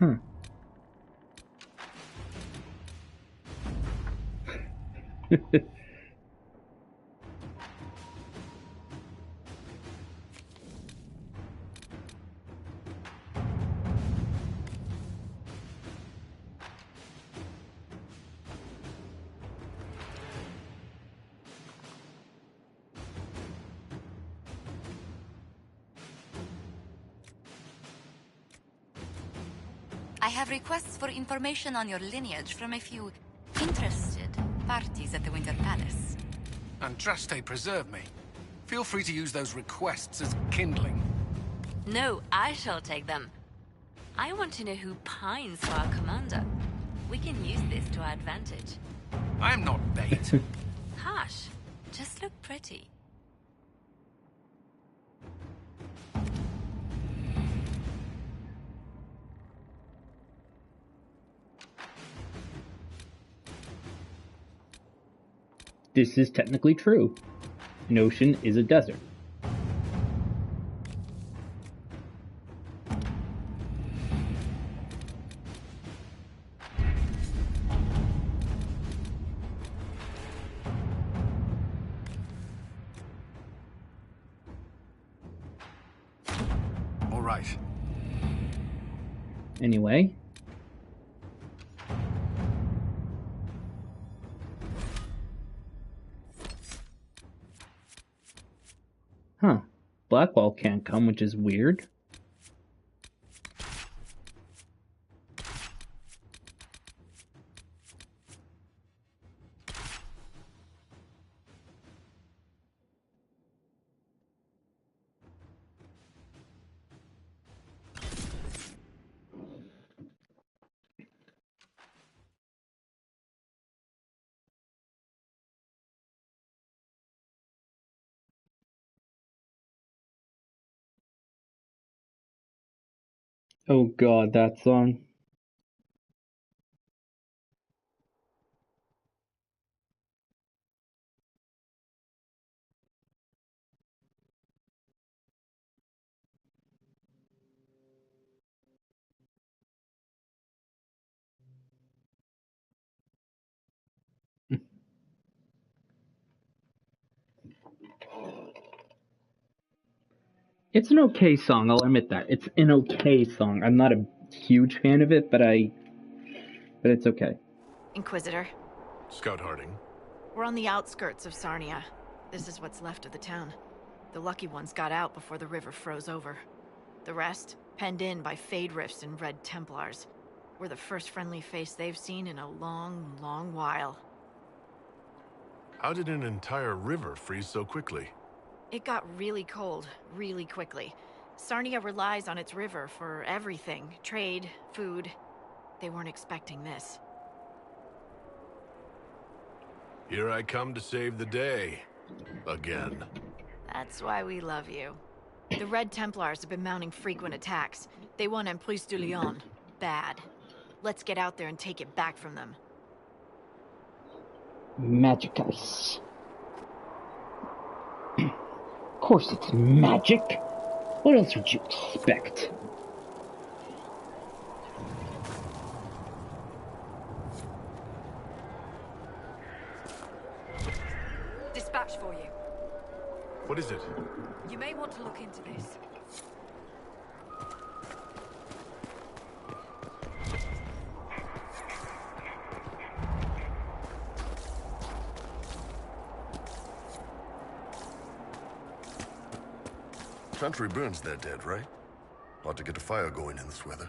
Huh. I have requests for information on your lineage from a few interested parties at the Winter Palace. Andraste preserve me. Feel free to use those requests as kindling. No, I shall take them. I want to know who pines for our commander. We can use this to our advantage. I am not bait. Hush. Just look pretty. This is technically true. An ocean is a desert. All right. Anyway. Huh. Blackwall can't come, which is weird. Oh god, that song. It's an okay song, I'll admit that. It's an okay song. I'm not a huge fan of it, but it's okay. Inquisitor. Scout Harding. We're on the outskirts of Sarnia. This is what's left of the town. The lucky ones got out before the river froze over. The rest, penned in by Fade Rifts and Red Templars. We're the first friendly face they've seen in a long, long while. How did an entire river freeze so quickly? It got really cold, really quickly. Sarnia relies on its river for everything. Trade, food. They weren't expecting this. Here I come to save the day. Again. That's why we love you. The Red Templars have been mounting frequent attacks. They want Emprise de Lyon. Bad. Let's get out there and take it back from them. Magic ice. Of course it's magic. What else would you expect? Dispatch for you. What is it? You may want to look into this. Country burns their dead, right? Ought to get a fire going in this weather.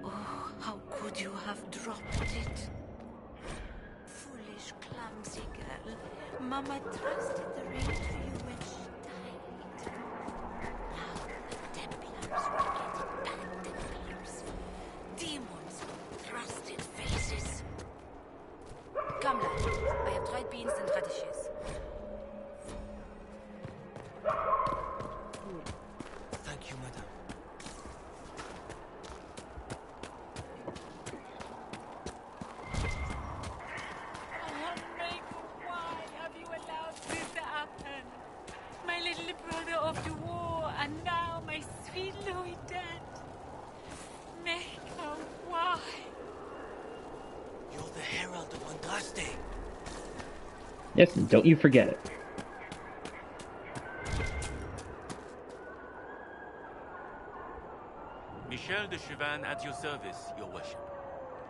Oh, how could you have dropped it? Foolish, clumsy girl. Mama trusted the ring to you when she died. Now the Templars will get it back, Templars. Demons, thrusted faces. Come, lad. I have dried beans and radishes. Thank you, madam. Why have you allowed this to happen? My little brother of the war Yes, and don't you forget it. Michel de Chauvin at your service, your worship.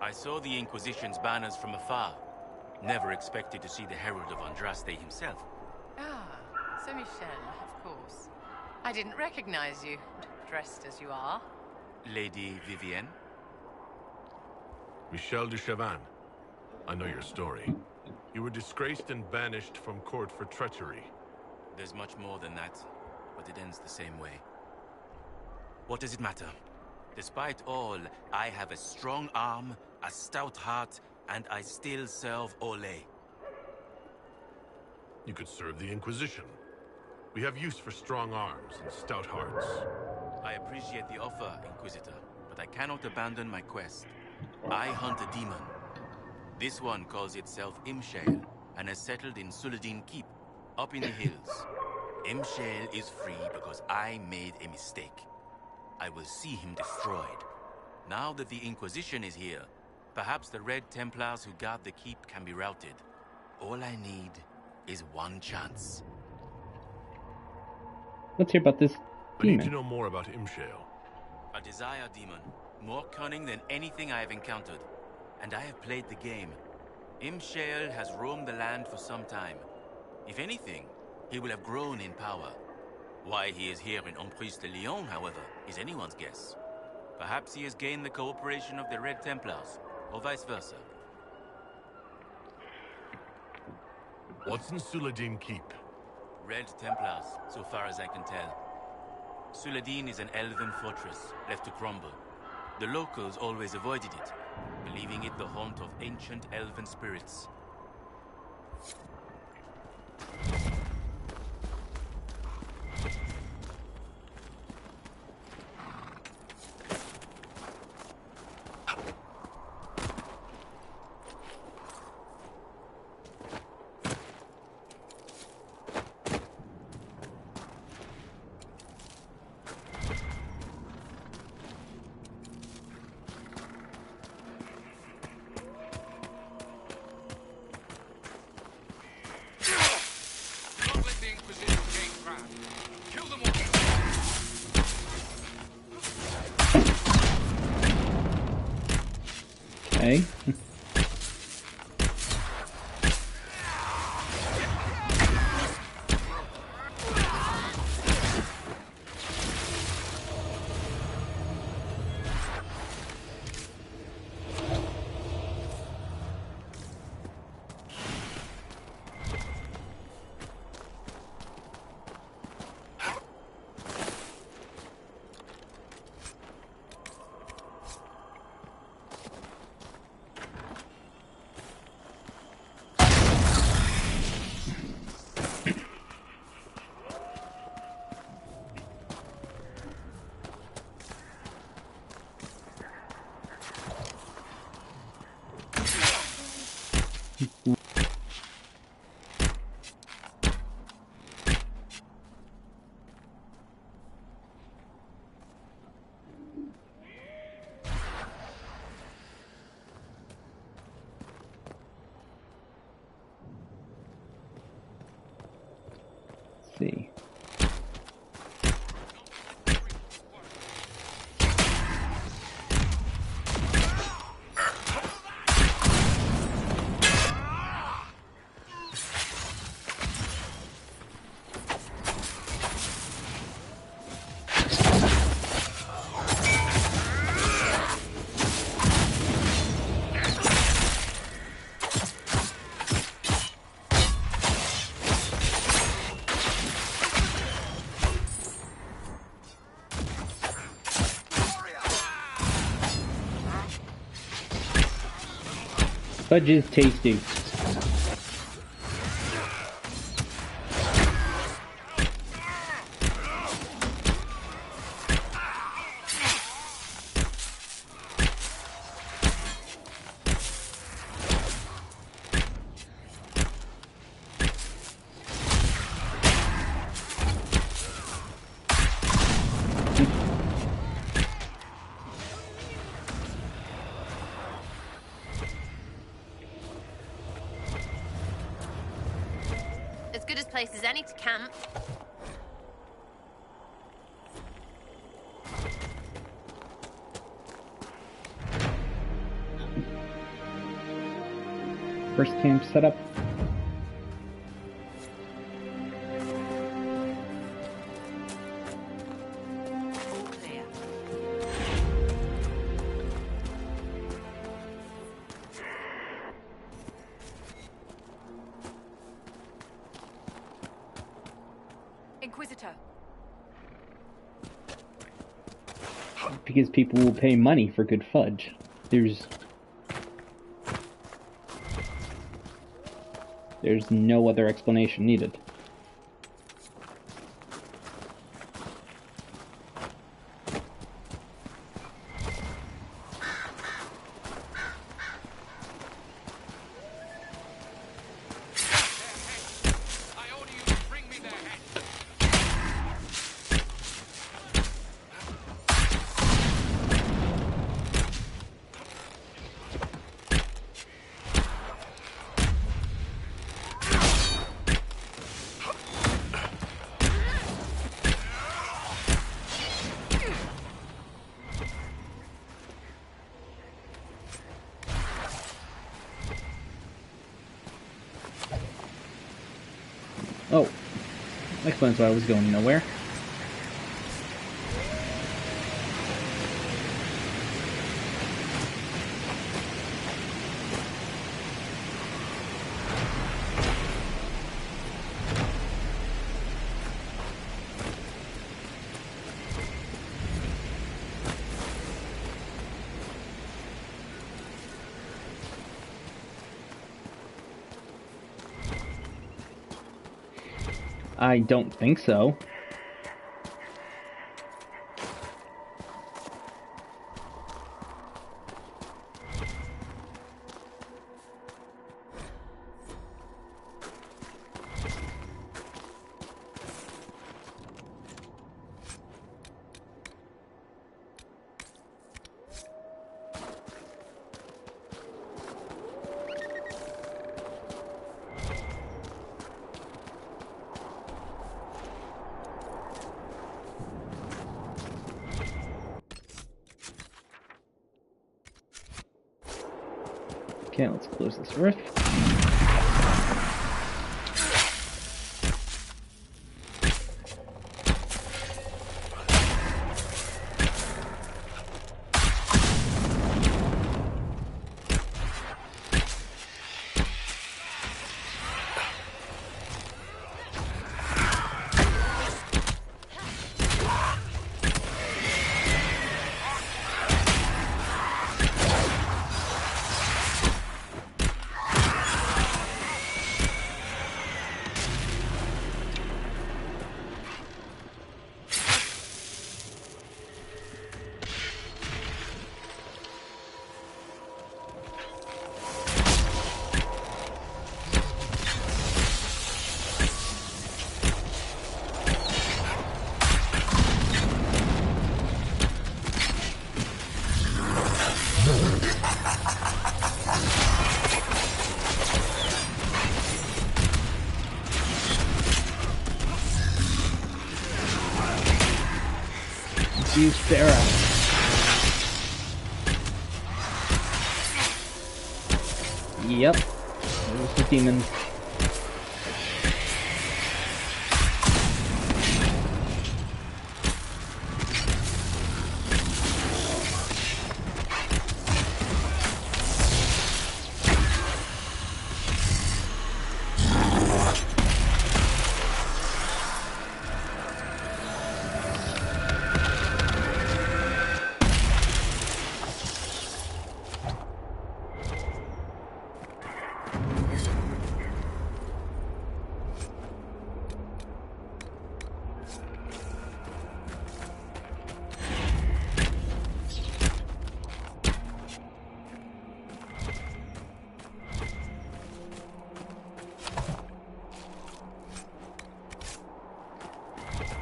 I saw the Inquisition's banners from afar. Never expected to see the Herald of Andraste himself. Ah, so Michel, of course. I didn't recognize you, dressed as you are. Lady Vivienne? Michel de Chauvin. I know your story. You were disgraced and banished from court for treachery. There's much more than that, but it ends the same way. What does it matter? Despite all, I have a strong arm, a stout heart, and I still serve Ole. You could serve the Inquisition. We have use for strong arms and stout hearts. I appreciate the offer, Inquisitor, but I cannot abandon my quest. I hunt a demon. This one calls itself Imshale, and has settled in Suladin Keep, up in the hills. Imshale is free because I made a mistake. I will see him destroyed. Now that the Inquisition is here, perhaps the Red Templars who guard the keep can be routed. All I need is one chance. Let's hear about this I need to demon. know more about Imshale. A desire demon, more cunning than anything I have encountered. And I have played the game. Imshale has roamed the land for some time. If anything, he will have grown in power. Why he is here in Emprise de Lyon, however, is anyone's guess. Perhaps he has gained the cooperation of the Red Templars, or vice versa. What's in Suladin Keep? Red Templars, so far as I can tell. Suladin is an elven fortress, left to crumble. The locals always avoided it, believing it the haunt of ancient elven spirits. Don't let the Inquisition gain ground. Kill them all. Okay. See. Fudge is tasty. place as any to camp. First camp set up. Inquisitor. Because people will pay money for good fudge. There's no other explanation needed. Oh, that explains why I was going nowhere. I don't think so. Okay, let's close this rift. Use Sarah. Yep. There's the demons.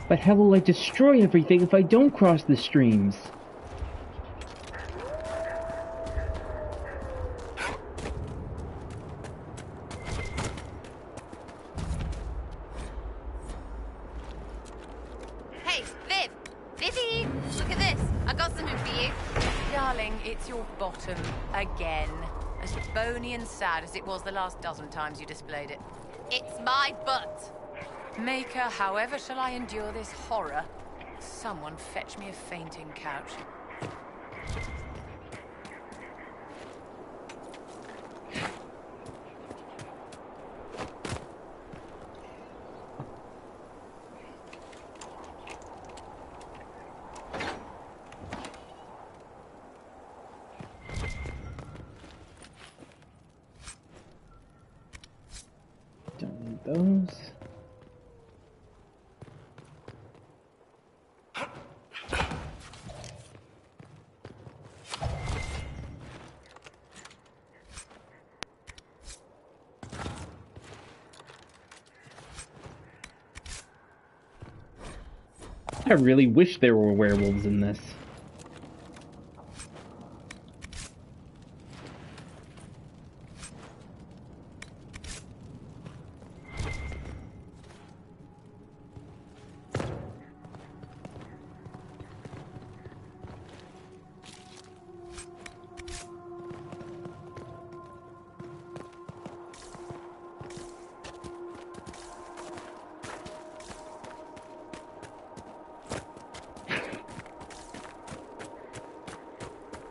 But how will I destroy everything if I don't cross the streams? I got something for you. Darling, it's your bottom again. As bony and sad as it was the last dozen times you displayed it. It's my butt. Maker, however shall I endure this horror? Someone fetch me a fainting couch. Don't need those. I really wish there were werewolves in this.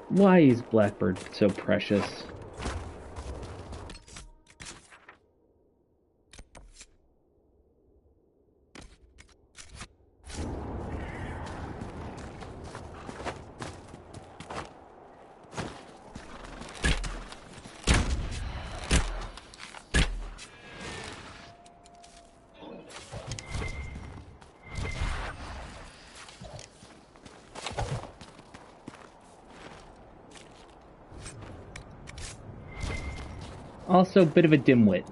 Why is Blackbird so precious? Also, a bit of a dimwit.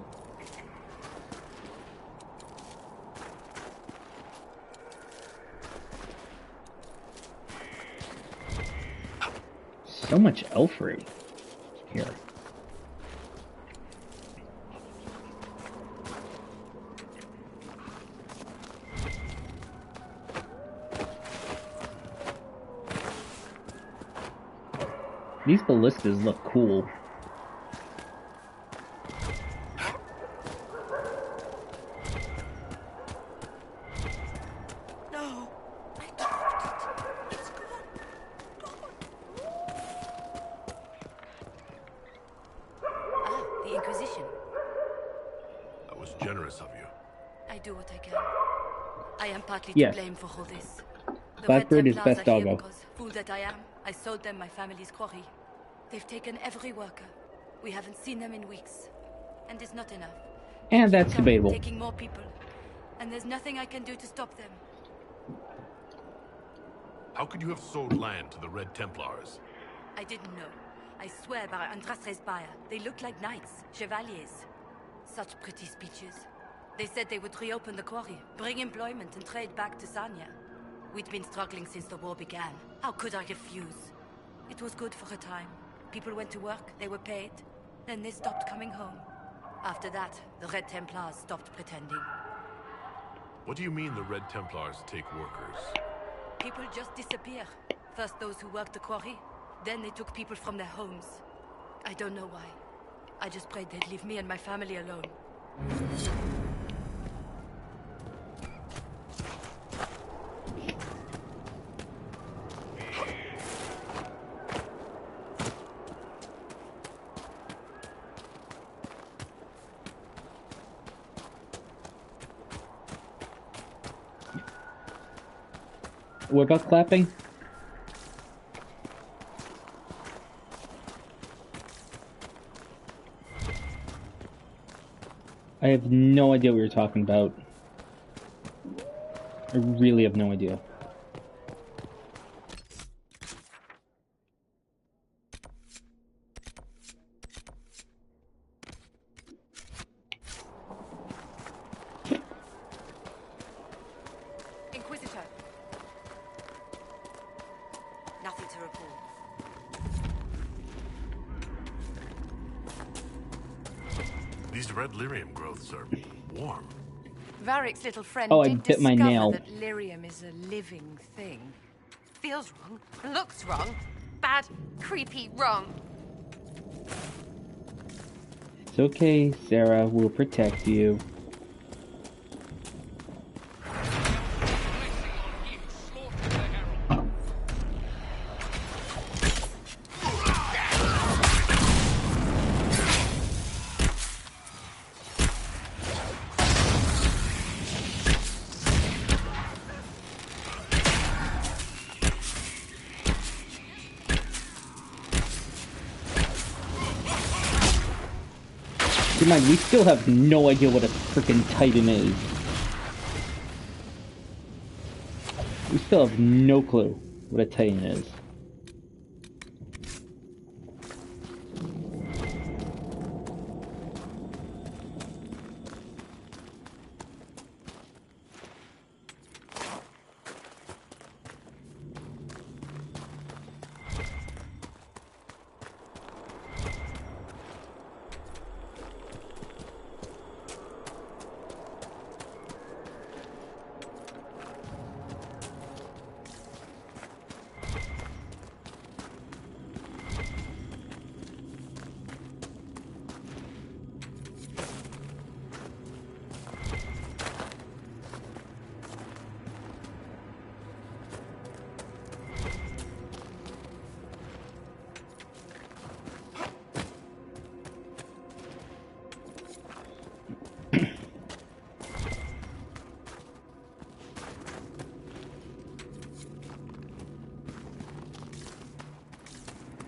So much elfry here. These ballistas look cool. The Inquisition. That was generous of you. I do what I can. I am partly Yes. to blame for all this. The Blackbird Red is Templars best are here doggo. because, fool that I am, I sold them my family's quarry. They've taken every worker. We haven't seen them in weeks. And it's not enough. And that's Keep coming, debatable. taking more people. And there's nothing I can do to stop them. How could you have sold land to the Red Templars? I didn't know. I swear by Andrastre's Spire, they look like knights, chevaliers. Such pretty speeches. They said they would reopen the quarry, bring employment and trade back to Sanya. We'd been struggling since the war began. How could I refuse? It was good for a time. People went to work, they were paid. Then they stopped coming home. After that, the Red Templars stopped pretending. What do you mean the Red Templars take workers? People just disappear. First those who worked the quarry, then they took people from their homes. I don't know why. I just prayed they'd leave me and my family alone. What about clapping? I have no idea what you're talking about. I really have no idea. Inquisitor. Nothing to report. These red lyrium growths are warm. Varric's little friend Oh, I did bit my discover nail. that lyrium is a living thing. Feels wrong. Looks wrong. Bad, creepy, wrong. It's okay, Sarah. We'll protect you. Keep in mind, we still have no idea what a freaking Titan is. We still have no clue what a Titan is.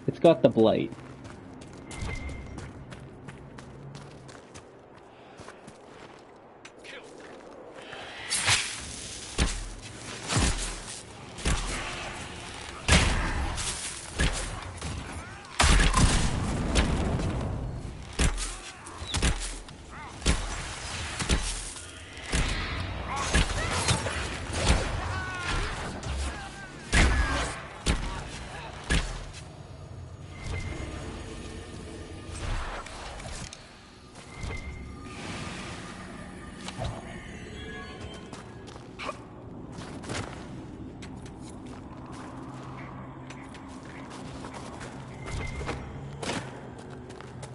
It's got the blight.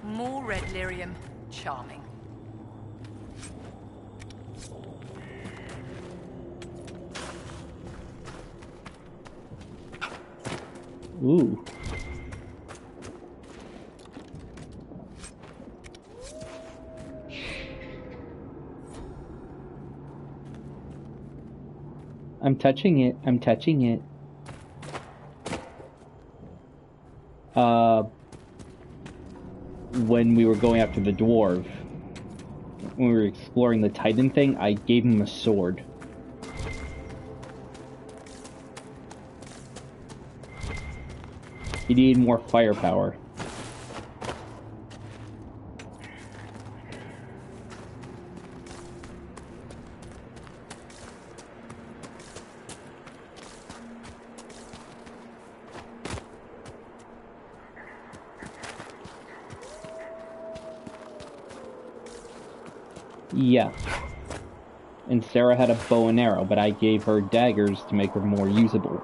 More red lyrium. Charming. Ooh. I'm touching it. I'm touching it. When we were going after the dwarf, when we were exploring the Titan thing, I gave him a sword. He needed more firepower. Yeah. And Sarah had a bow and arrow, but I gave her daggers to make her more usable.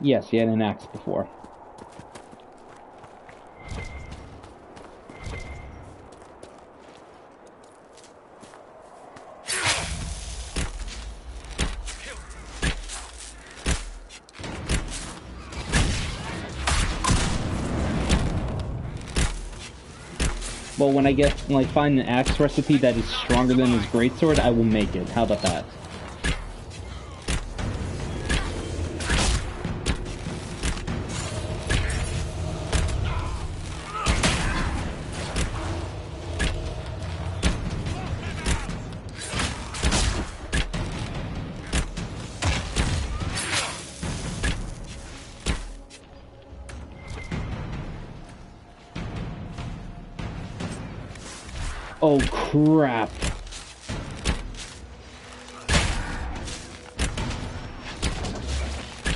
Yes, he had an axe before. Well, when I get, like, find an axe recipe that is stronger than his greatsword, I will make it. How about that? Oh, crap.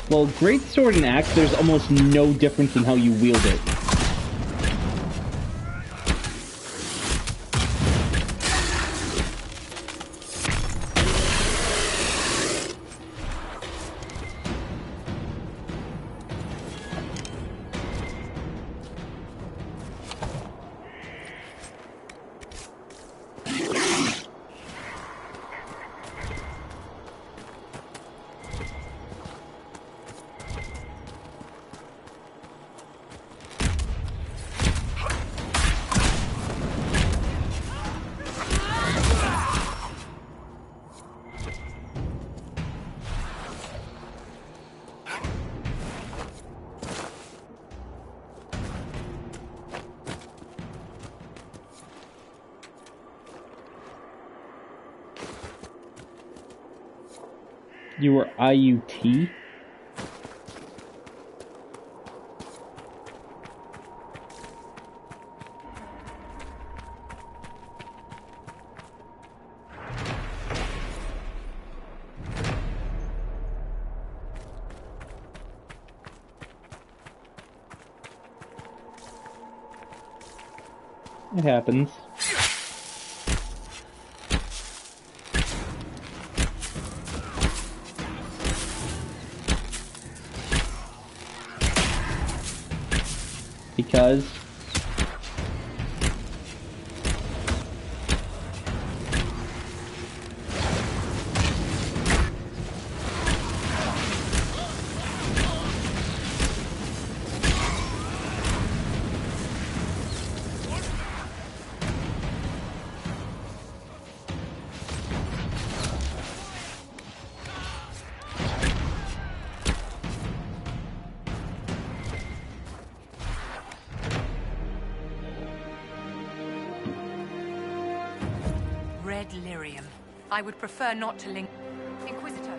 Well, greatsword and axe, there's almost no difference in how you wield it. You were IUT? It happens. Because Red lyrium. I would prefer not to link... Inquisitor.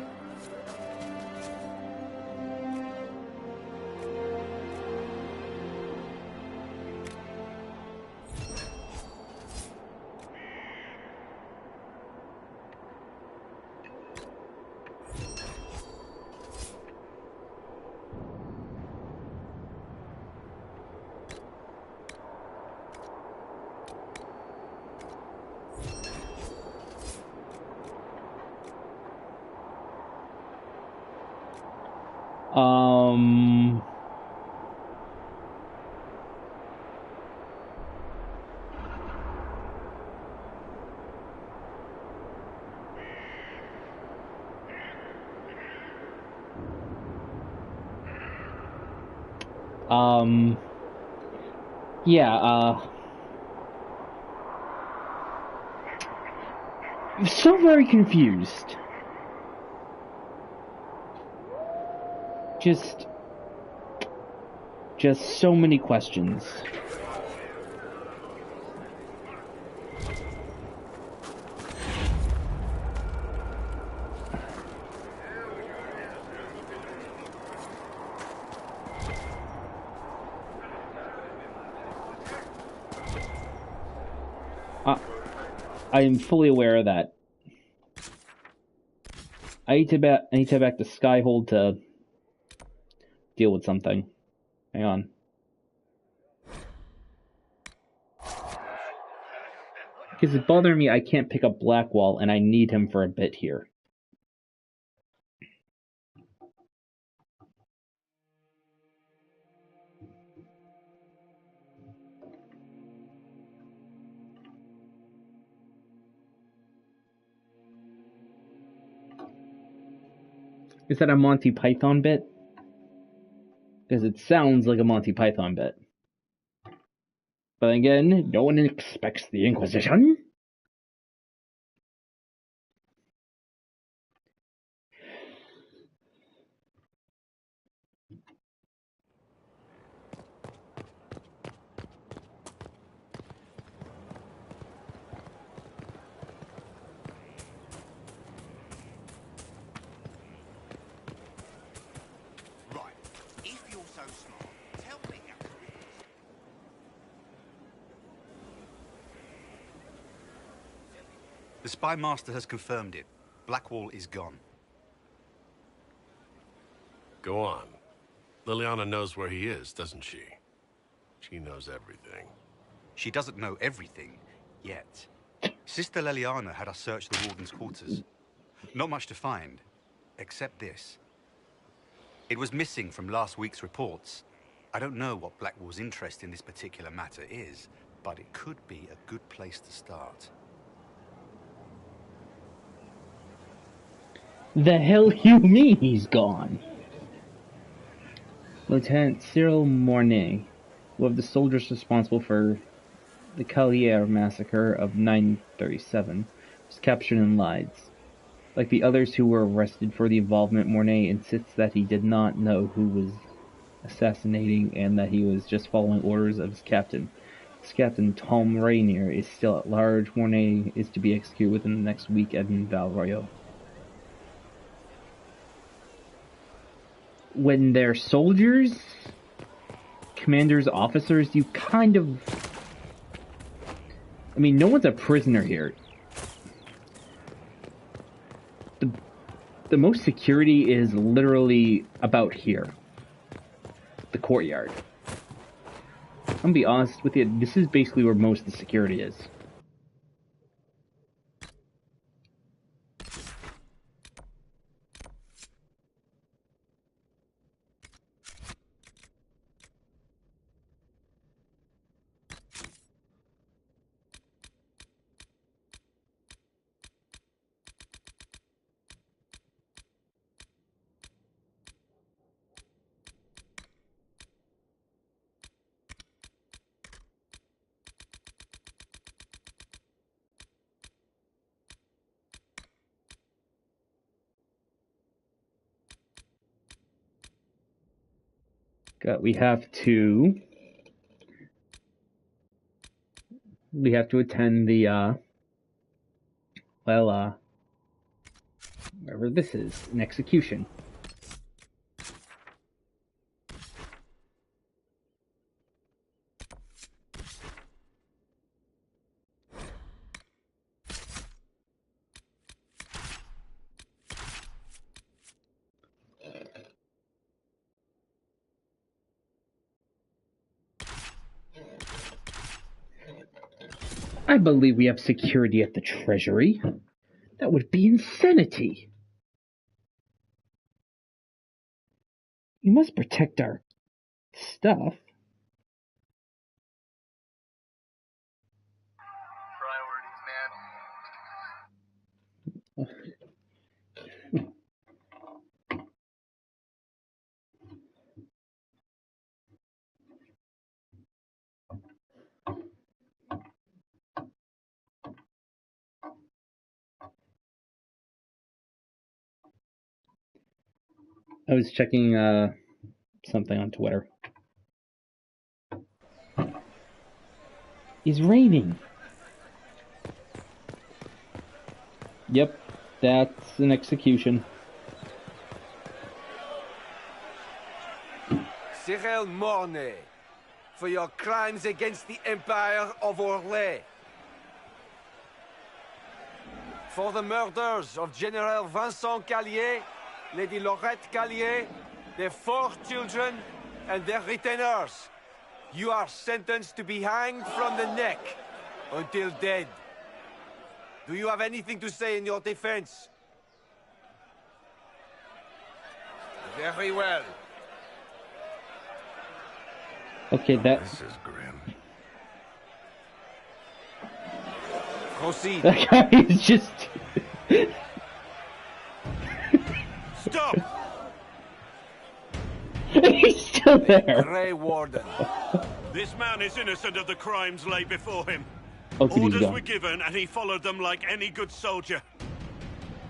Um... Yeah, I'm so very confused. Just so many questions. I am fully aware of that. I need to head back to Skyhold to deal with something. Hang on. Because it's bothering me I can't pick up Blackwall, and I need him for a bit here. Is that a Monty Python bit? Because it sounds like a Monty Python bit. But again, no one expects the Inquisition. The Spy Master has confirmed it. Blackwall is gone. Go on. Liliana knows where he is, doesn't she? She knows everything. She doesn't know everything, yet. Sister Liliana had us search the Warden's quarters. Not much to find, except this. It was missing from last week's reports. I don't know what Blackwall's interest in this particular matter is, but it could be a good place to start. The hell you mean he's gone? Lieutenant Cyril Mornay, one of the soldiers responsible for the Callier massacre of 937, was captured in Lides. Like the others who were arrested for the involvement, Mornay insists that he did not know who was assassinating and that he was just following orders of his captain. His captain, Tom Rainier, is still at large. Mornay is to be executed within the next week at Val Royal. When they're soldiers, commanders, officers, you kind of... I mean, no one's a prisoner here. The most security is literally about here. The courtyard. I'm gonna be honest with you, this is basically where most of the security is. We have to attend the wherever this is, an execution. I believe we have security at the Treasury. That would be insanity. You must protect our stuff. Priorities, man. I was checking something on Twitter. It's raining. Yep, that's an execution. Cyril Mornay, for your crimes against the Empire of Orlais. For the murders of General Vincent Callier, Lady Laurette Callier, their 4 children, and their retainers. You are sentenced to be hanged from the neck until dead. Do you have anything to say in your defense? Very well. Okay, This is grim. Proceed. That guy is just... Stop! He's still there. Grey Warden. This man is innocent of the crimes laid before him. Okay, he's Orders gone. were given, and he followed them like any good soldier.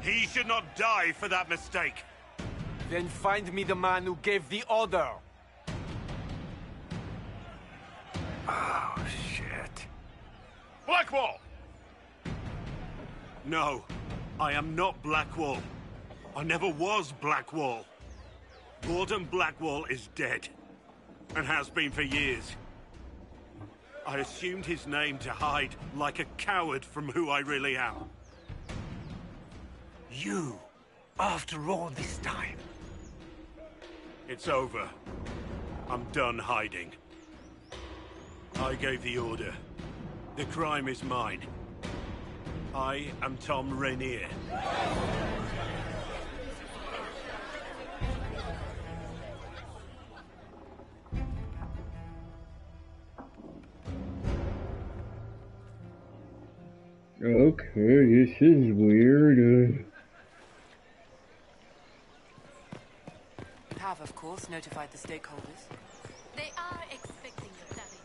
He should not die for that mistake. Then find me the man who gave the order. Oh, shit. Blackwall! No, I am not Blackwall. I never was Blackwall. Gordon Blackwall is dead, and has been for years. I assumed his name to hide like a coward from who I really am. You, after all this time. It's over. I'm done hiding. I gave the order. The crime is mine. I am Tom Rainier. Okay, this is weird. You have, of course, notified the stakeholders. They are expecting your tariffs.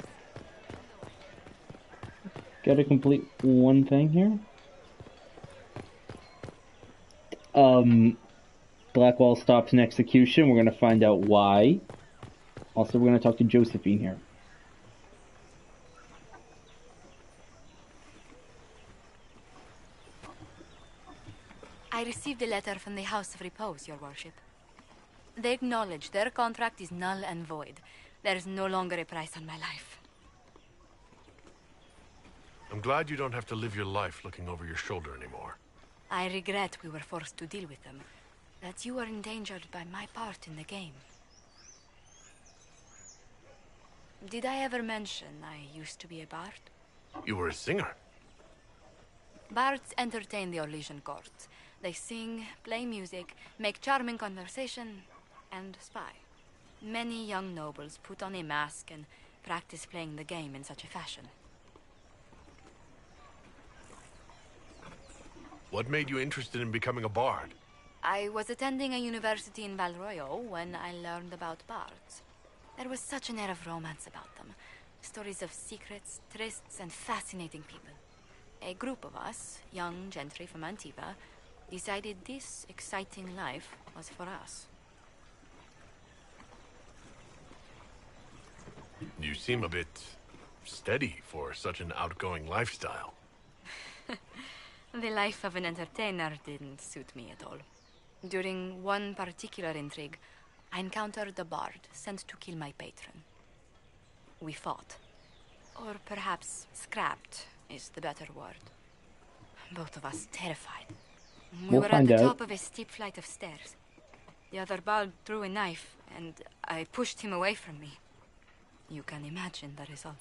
Gotta complete one thing here. Blackwall stops an execution. We're gonna find out why. Also, we're gonna talk to Josephine here. I received a letter from the House of Repose, Your Worship. They acknowledge their contract is null and void. There is no longer a price on my life. I'm glad you don't have to live your life looking over your shoulder anymore. I regret we were forced to deal with them. That you were endangered by my part in the game. Did I ever mention I used to be a bard? You were a singer. Bards entertain the Orlesian court. They sing, play music, make charming conversation, and spy. Many young nobles put on a mask and practice playing the game in such a fashion. What made you interested in becoming a bard? I was attending a university in Valroyo when I learned about bards. There was such an air of romance about them. Stories of secrets, trysts, and fascinating people. A group of us, young gentry from Antiva, decided this exciting life was for us. You seem a bit steady for such an outgoing lifestyle. The life of an entertainer didn't suit me at all. During one particular intrigue, I encountered a bard sent to kill my patron. We fought. Or perhaps scrapped is the better word. Both of us terrified. We We'll were at find the out. top of a steep flight of stairs. The other bard drew a knife, and I pushed him away from me. You can imagine the result.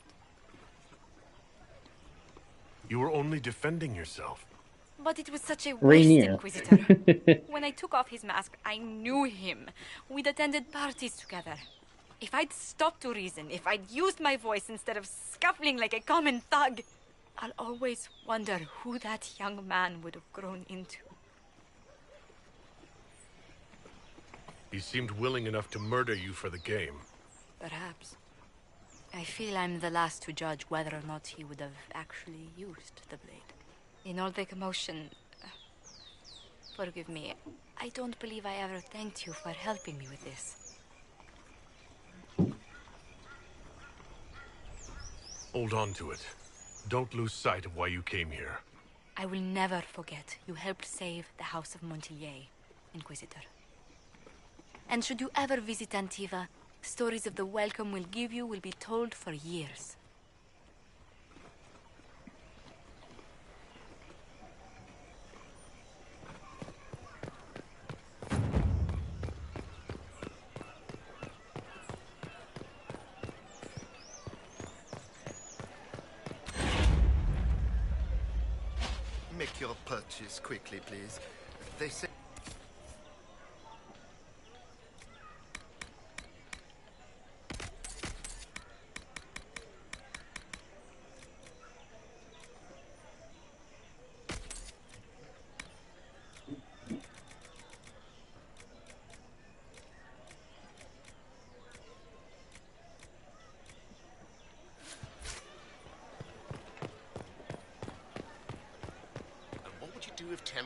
You were only defending yourself. But it was such a waste, Rainier. Inquisitor. When I took off his mask, I knew him. We'd attended parties together. If I'd stopped to reason, if I'd used my voice instead of scuffling like a common thug, I'll always wonder who that young man would have grown into. He seemed willing enough to murder you for the game. Perhaps. I feel I'm the last to judge whether or not he would have actually used the blade. In all the commotion... forgive me. I don't believe I ever thanked you for helping me with this. Hold on to it. Don't lose sight of why you came here. I will never forget you helped save the House of Montillier, Inquisitor. And should you ever visit Antiva, stories of the welcome we'll give you will be told for years. Make your purchase quickly, please. They say...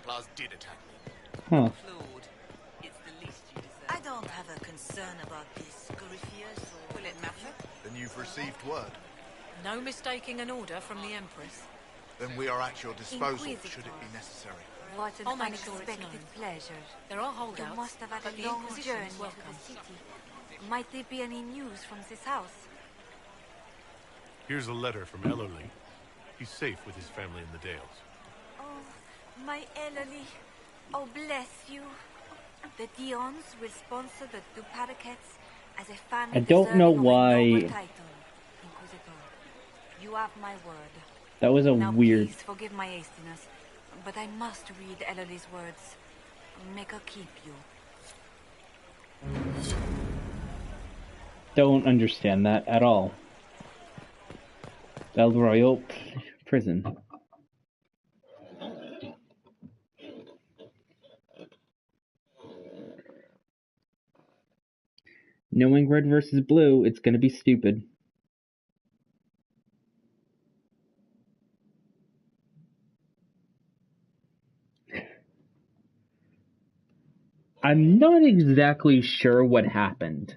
Templars did attack me. Huh. Claude, it's the least you deserve. I don't have a concern about this, Corypheus, or... Will it matter? Then you've received word. No mistaking an order from the Empress. Then we are at your disposal, Inquisitor. should it be necessary. What an I'll make sure it's unexpected known. pleasure. There are You holdouts, must have had but a the long Inquisition journey is to welcome. the city. Might there be any news from this house? Here's a letter from Ellerly. He's safe with his family in the Dales. Oh, my Ellerly. Oh, bless you. The Dions will sponsor the Duparakets as a family. I don't know deserving of a why- noble title, Inquisitor. You have my word. That was a Now, weird... please forgive my hastiness, but I must read Ellerly's words. Make her keep you. Don't understand that at all. El Royal prison. Knowing red versus blue, it's gonna be stupid. I'm not exactly sure what happened.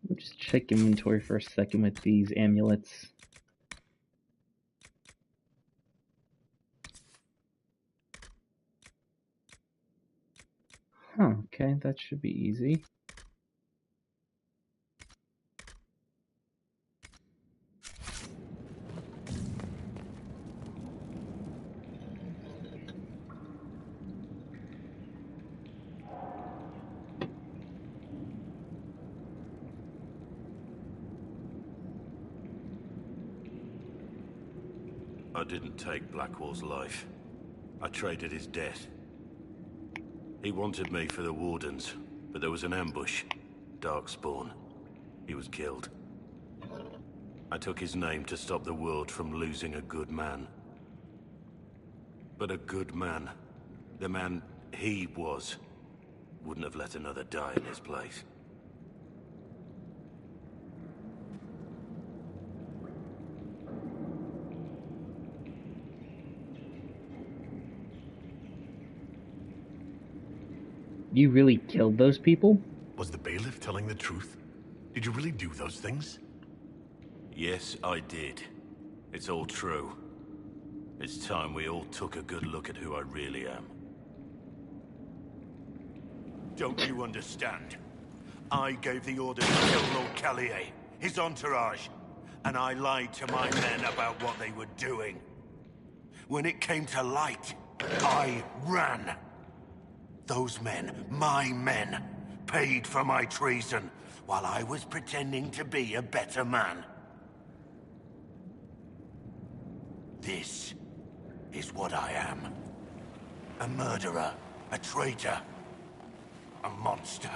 We'll just check inventory for a second with these amulets. Huh, okay, that should be easy. I didn't take Blackwall's life. I traded his death. He wanted me for the Wardens, but there was an ambush. Darkspawn. He was killed. I took his name to stop the world from losing a good man. But a good man, the man he was, wouldn't have let another die in his place. You really killed those people? Was the bailiff telling the truth? Did you really do those things? Yes, I did. It's all true. It's time we all took a good look at who I really am. Don't you understand? I gave the order to kill Lord Callier, his entourage, and I lied to my men about what they were doing. When it came to light, I ran. Those men, my men, paid for my treason while I was pretending to be a better man. This is what I am. A murderer, a traitor, a monster.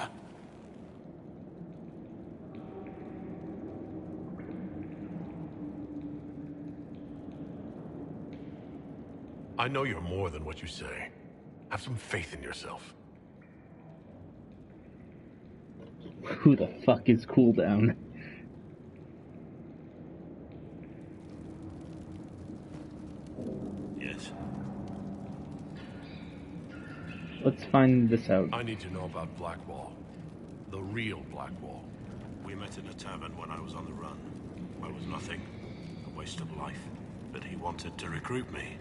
I know you're more than what you say. Have some faith in yourself. Who the fuck is Cooldown? Yes. Let's find this out. I need to know about Blackwall. The real Blackwall. We met in a tavern when I was on the run. I was nothing. A waste of life. But he wanted to recruit me.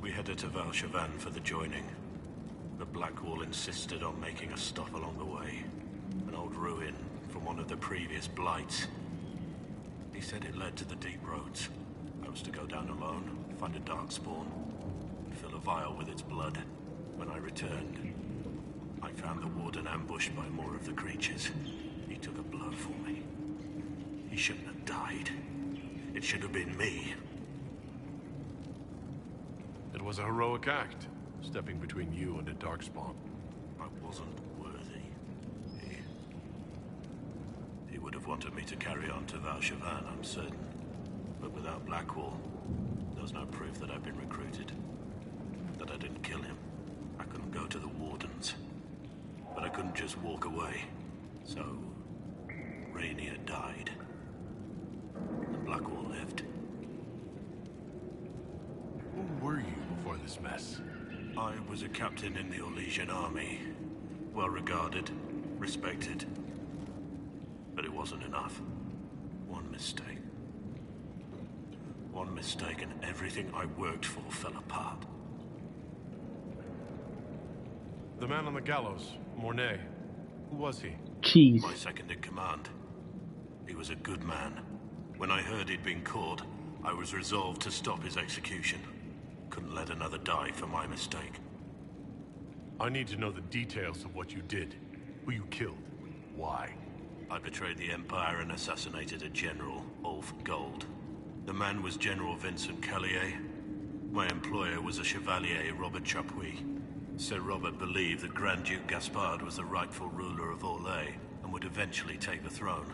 We headed to Valchavan for the joining. But Blackwall insisted on making a stop along the way. An old ruin from one of the previous blights. He said it led to the deep roads. I was to go down alone, find a darkspawn, and fill a vial with its blood. When I returned, I found the warden ambushed by more of the creatures. He took a blow for me. He shouldn't have died. It should have been me. It was a heroic act, stepping between you and a darkspawn. I wasn't worthy. He would have wanted me to carry on to Valchavan, I'm certain. But without Blackwall, There was no proof that I'd been recruited. That I didn't kill him. I couldn't go to the Wardens. But I couldn't just walk away. So, Rainier died. And Blackwall lived. Who were you before this mess? I was a captain in the Orlesian army. Well regarded, respected. But it wasn't enough. One mistake. One mistake and everything I worked for fell apart. The man on the gallows, Mornay. Who was he? Cheese. My second in command. He was a good man. When I heard he'd been caught, I was resolved to stop his execution. Couldn't let another die for my mistake. I need to know the details of what you did. Who you killed. Why? I betrayed the Empire and assassinated a general, Ulf Gold. The man was General Vincent Callier. My employer was a Chevalier, Robert Chapuis. Sir Robert believed that Grand Duke Gaspard was the rightful ruler of Orlais and would eventually take the throne.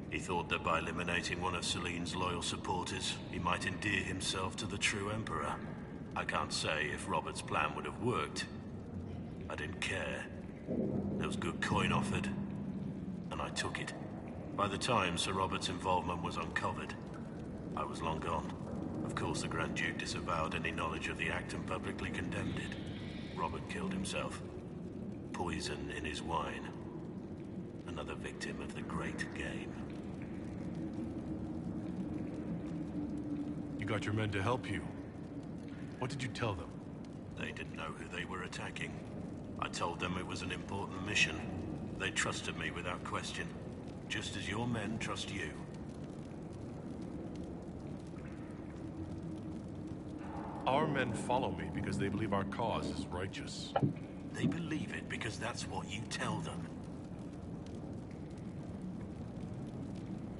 He thought that by eliminating one of Celine's loyal supporters, he might endear himself to the true Emperor. I can't say if Robert's plan would have worked. I didn't care. There was good coin offered, and I took it. By the time Sir Robert's involvement was uncovered, I was long gone. Of course, the Grand Duke disavowed any knowledge of the act and publicly condemned it. Robert killed himself. Poison in his wine. Another victim of the great game. You got your men to help you. What did you tell them? They didn't know who they were attacking. I told them it was an important mission. They trusted me without question. Just as your men trust you. Our men follow me because they believe our cause is righteous. They believe it because that's what you tell them.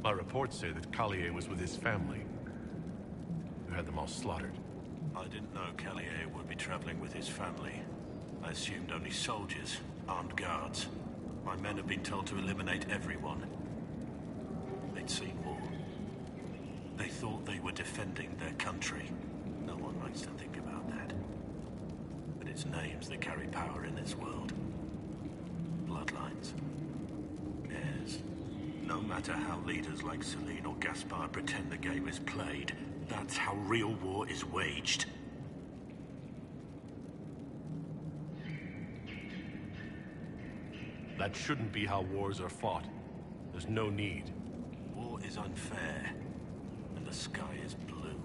My reports say that Callier was with his family. You had them all slaughtered. I didn't know Callier would be traveling with his family. I assumed only soldiers, armed guards. My men have been told to eliminate everyone. They'd seen war. They thought they were defending their country. No one likes to think about that. But it's names that carry power in this world. Bloodlines. Heirs. No matter how leaders like Celine or Gaspard pretend the game is played, that's how real war is waged. That shouldn't be how wars are fought. There's no need. War is unfair, and the sky is blue.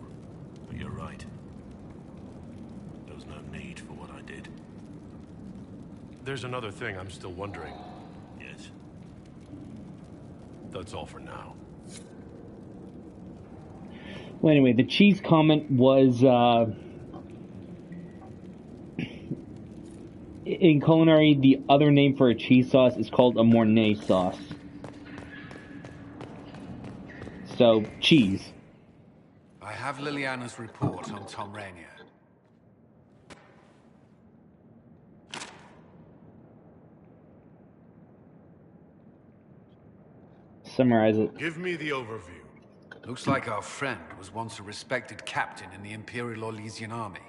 But you're right. There was no need for what I did. There's another thing I'm still wondering. Yes? That's all for now. Well, anyway, the cheese comment was, in culinary, the other name for a cheese sauce is called a Mornay sauce. So, cheese. I have Liliana's report on Tom Rainier. Summarize it. Give me the overview. Looks like our friend was once a respected captain in the Imperial Orlesian army.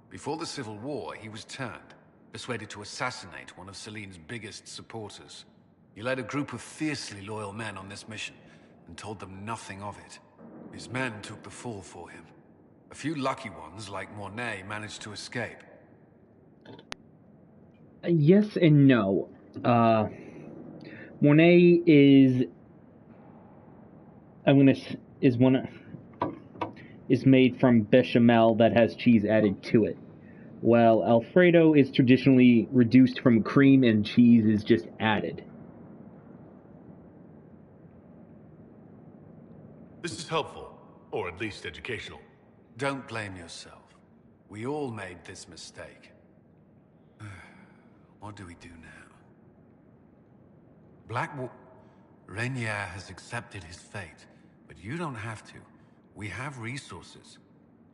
Before the Civil War, he was turned, persuaded to assassinate one of Celine's biggest supporters. He led a group of fiercely loyal men on this mission, and told them nothing of it. His men took the fall for him. A few lucky ones, like Mornay, managed to escape. Yes and no. Mornay is... is made from bechamel that has cheese added to it. While Alfredo is traditionally reduced from cream and cheese is just added. This is helpful, or at least educational. Don't blame yourself. We all made this mistake. What do we do now? Blackwall... Rainier has accepted his fate, but you don't have to. We have resources.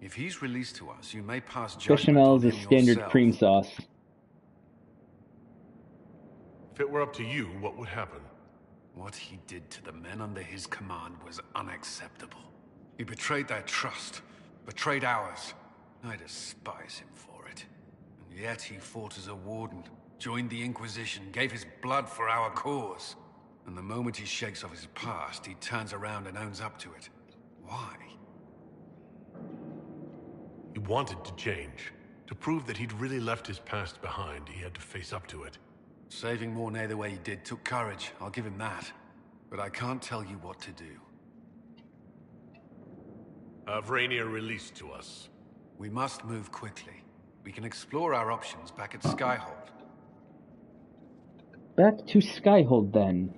If he's released to us, you may pass judgment Bechamel on is a him standard yourself. cream sauce. If it were up to you, what would happen? What he did to the men under his command was unacceptable. He betrayed their trust, betrayed ours. I despise him for it. And yet he fought as a warden, joined the Inquisition, gave his blood for our cause. And the moment he shakes off his past, he turns around and owns up to it. Why? He wanted to change. To prove that he'd really left his past behind, he had to face up to it. Saving Mornay the way he did took courage, I'll give him that. But I can't tell you what to do. Have Rainier released to us. We must move quickly. We can explore our options back at Skyhold. Back to Skyhold, then.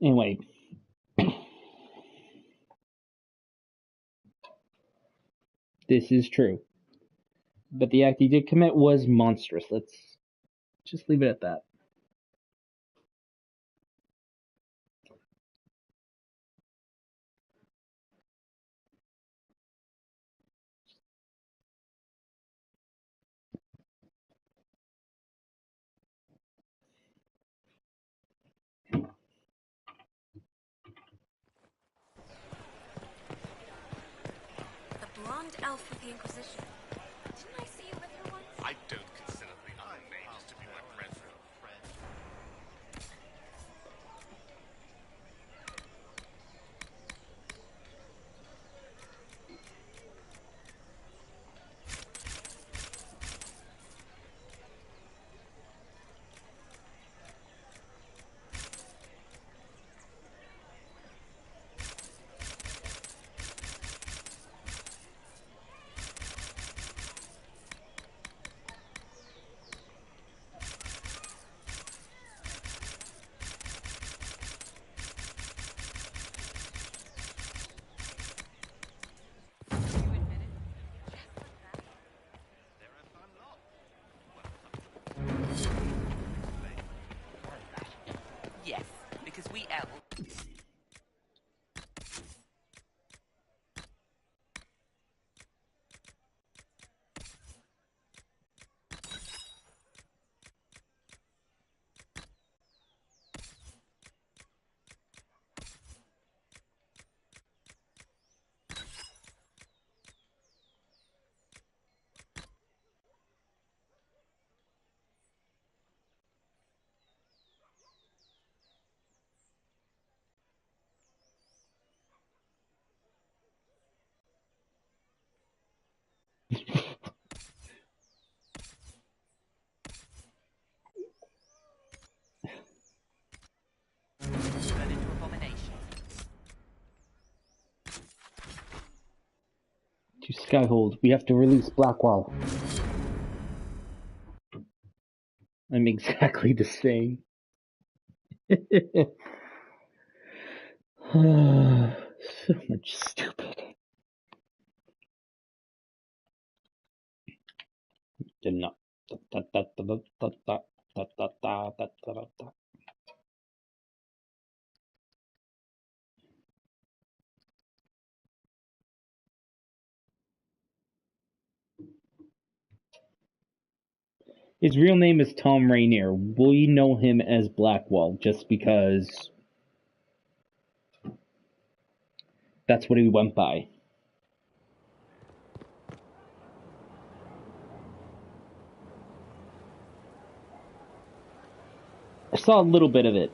Anyway. This is true. But the act he did commit was monstrous. Let's just leave it at that. The blonde elf of the Inquisition. Didn't I see you with her once? I don't consider the unnamed to be my brethren. Yes, because we elves. Turn into abomination. To Skyhold, we have to release Blackwall. I'm exactly the same. So much stupid. Did not. His real name is Tom Rainier. We know him as Blackwall just because that's what he went by. I saw a little bit of it.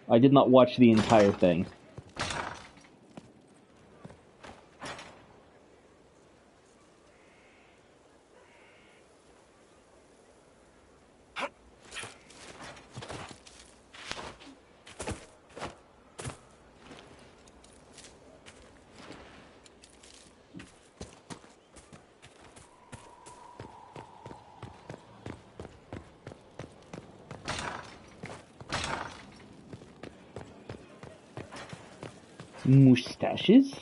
I did not watch the entire thing. Mustaches?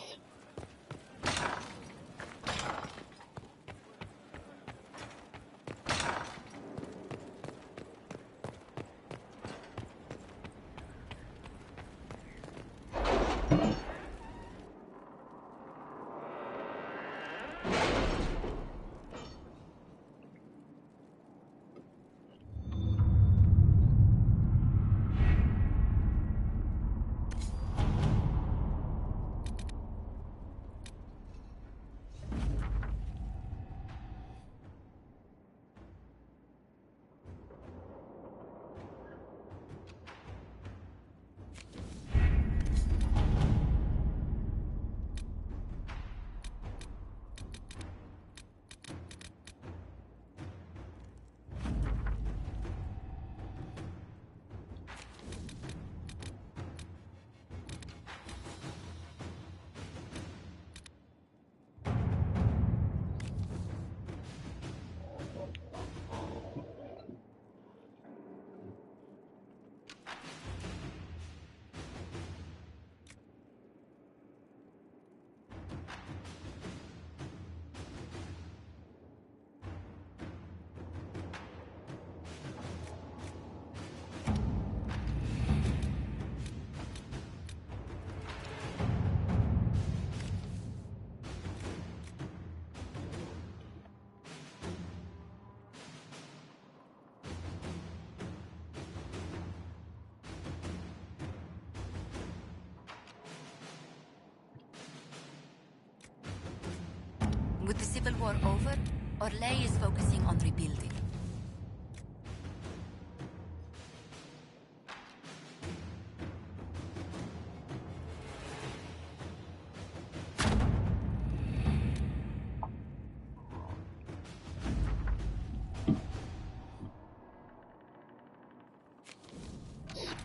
With the Civil War over, Orlais is focusing on rebuilding.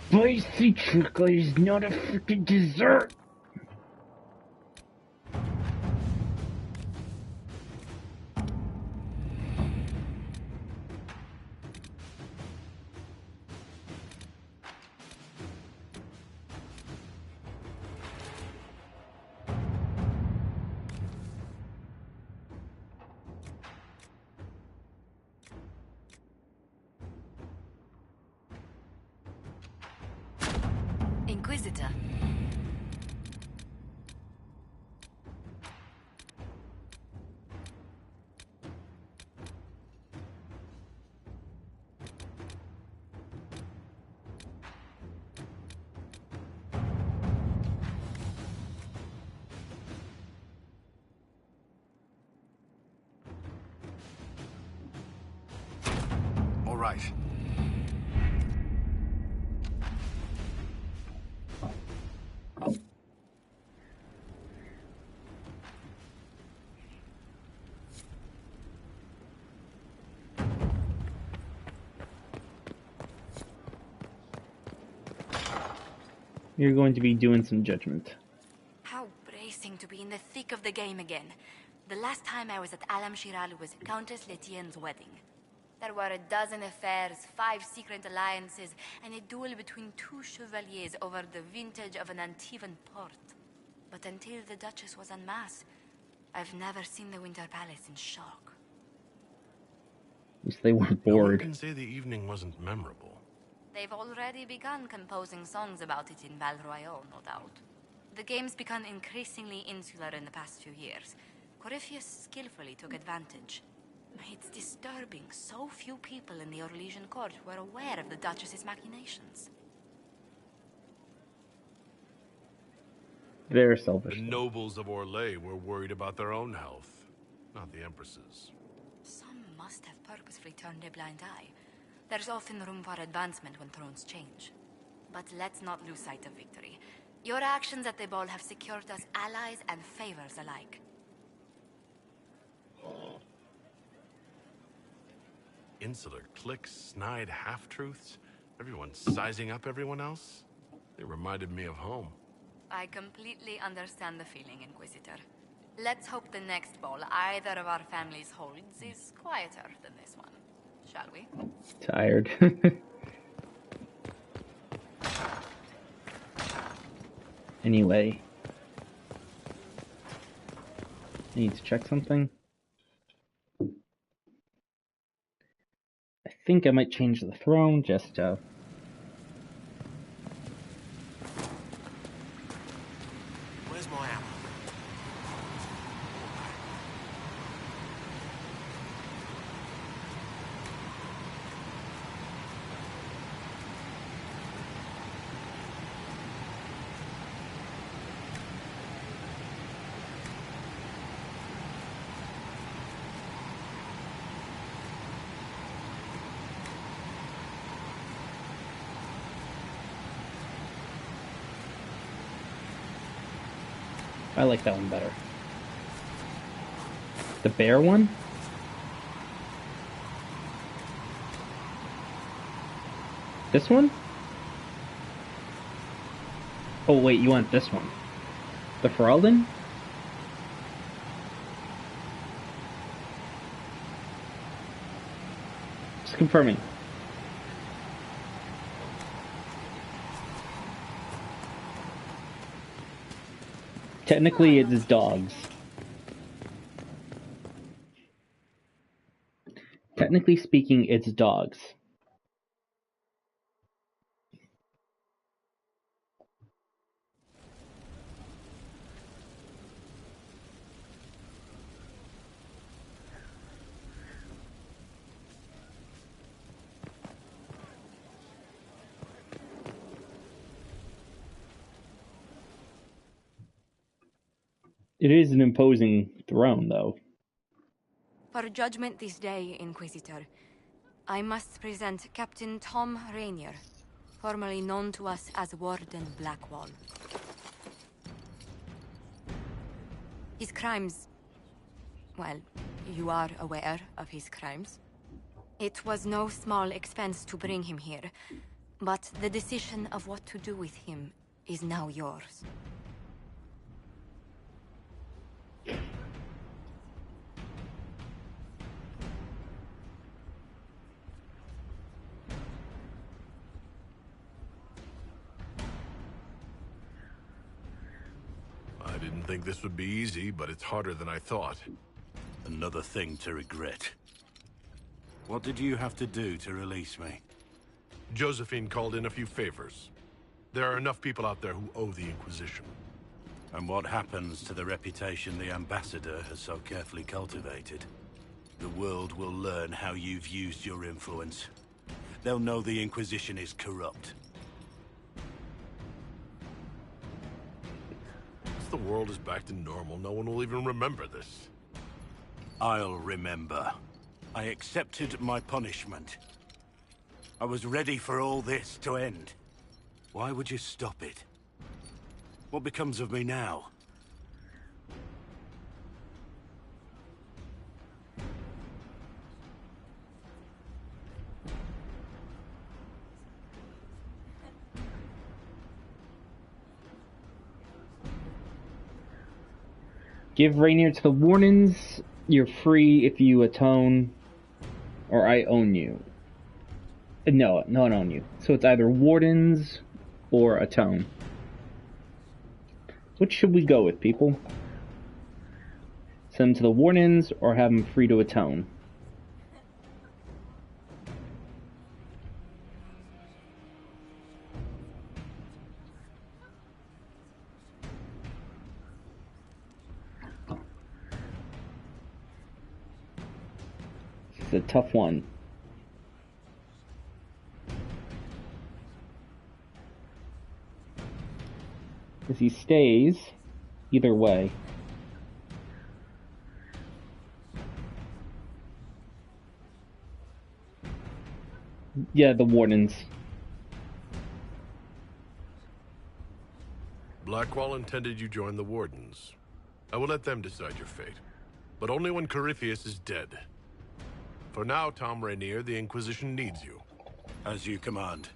Spicy chocolate is not a freaking dessert! Inquisitor. All right. You're going to be doing some judgment. How bracing to be in the thick of the game again. The last time I was at Alam Shiral was Countess Letienne's wedding. There were a dozen affairs, 5 secret alliances, and a duel between 2 chevaliers over the vintage of an Antivan port. But until the Duchess was en masse, I've never seen the Winter Palace in shock. At least they weren't No one bored. can say the evening wasn't memorable. They've already begun composing songs about it in Val Royale, no doubt. The game's become increasingly insular in the past few years. Corypheus skillfully took advantage. It's disturbing so few people in the Orlesian court were aware of the Duchess's machinations. They're selfish. The nobles of Orlais were worried about their own health, not the Empress's. Some must have purposefully turned a blind eye. There's often room for advancement when thrones change. But let's not lose sight of victory. Your actions at the ball have secured us allies and favors alike. Insular cliques, snide half-truths, everyone sizing up everyone else. They reminded me of home. I completely understand the feeling, Inquisitor. Let's hope the next ball either of our families holds is quieter than this one. Shall we? Tired. Anyway. I need to check something. I think I might change the throne just Where's my ammo? I like that one better. The bear one? This one? Oh wait, you want this one? The Ferelden? Just confirming. Technically, it's dogs. Technically speaking, it's dogs. It is an imposing throne, though. For judgment this day, Inquisitor, I must present Captain Tom Rainier, formerly known to us as Warden Blackwall. His crimes... well, you are aware of his crimes. It was no small expense to bring him here, but the decision of what to do with him is now yours. I didn't think this would be easy, but it's harder than I thought. Another thing to regret. What did you have to do to release me? Josephine called in a few favors. There are enough people out there who owe the Inquisition. And what happens to the reputation the Ambassador has so carefully cultivated? The world will learn how you've used your influence. They'll know the Inquisition is corrupt. Once the world is back to normal, no one will even remember this. I'll remember. I accepted my punishment. I was ready for all this to end. Why would you stop it? What becomes of me now? Give Rainier to the Wardens. You're free if you atone, or I own you. No, not own you. So it's either Wardens or atone. Which should we go with, people? Send them to the Wardens or have them free to atone? It's a tough one. Because he stays either way. Yeah, the Wardens. Blackwall intended you join the Wardens. I will let them decide your fate. But only when Corypheus is dead. For now, Tom Rainier, the Inquisition needs you. As you command.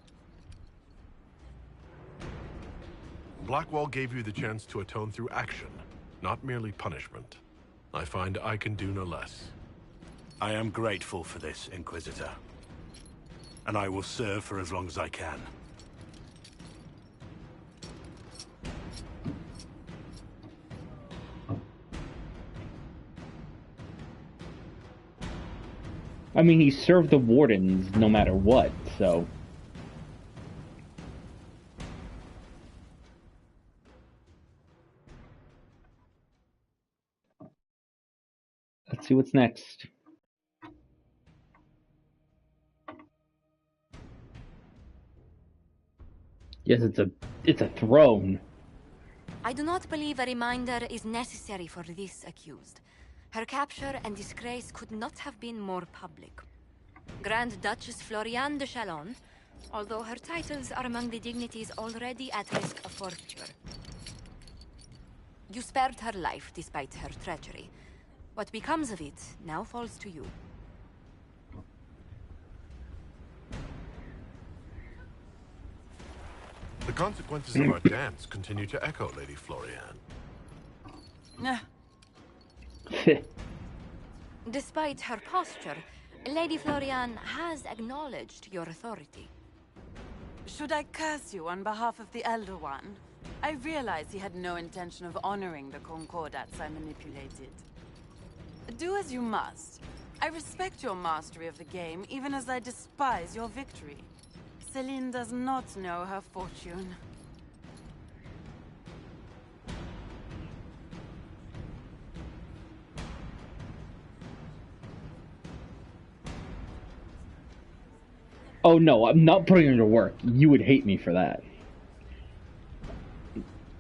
Blackwall gave you the chance to atone through action, not merely punishment. I find I can do no less. I am grateful for this, Inquisitor. And I will serve for as long as I can. I mean, he served the Wardens no matter what, so... Let's see what's next. Yes, it's a throne. I do not believe a reminder is necessary for this accused. Her capture and disgrace could not have been more public. Grand Duchess Floriane de Chalon, although her titles are among the dignities already at risk of forfeiture. You spared her life despite her treachery. What becomes of it now falls to you. The consequences of our dance continue to echo, Lady Floriane. Despite her posture, Lady Floriane has acknowledged your authority. Should I curse you on behalf of the Elder One? I realize he had no intention of honoring the concordats I manipulated. Do as you must. I respect your mastery of the game, even as I despise your victory. Celine does not know her fortune. Oh no, I'm not putting her to work. You would hate me for that.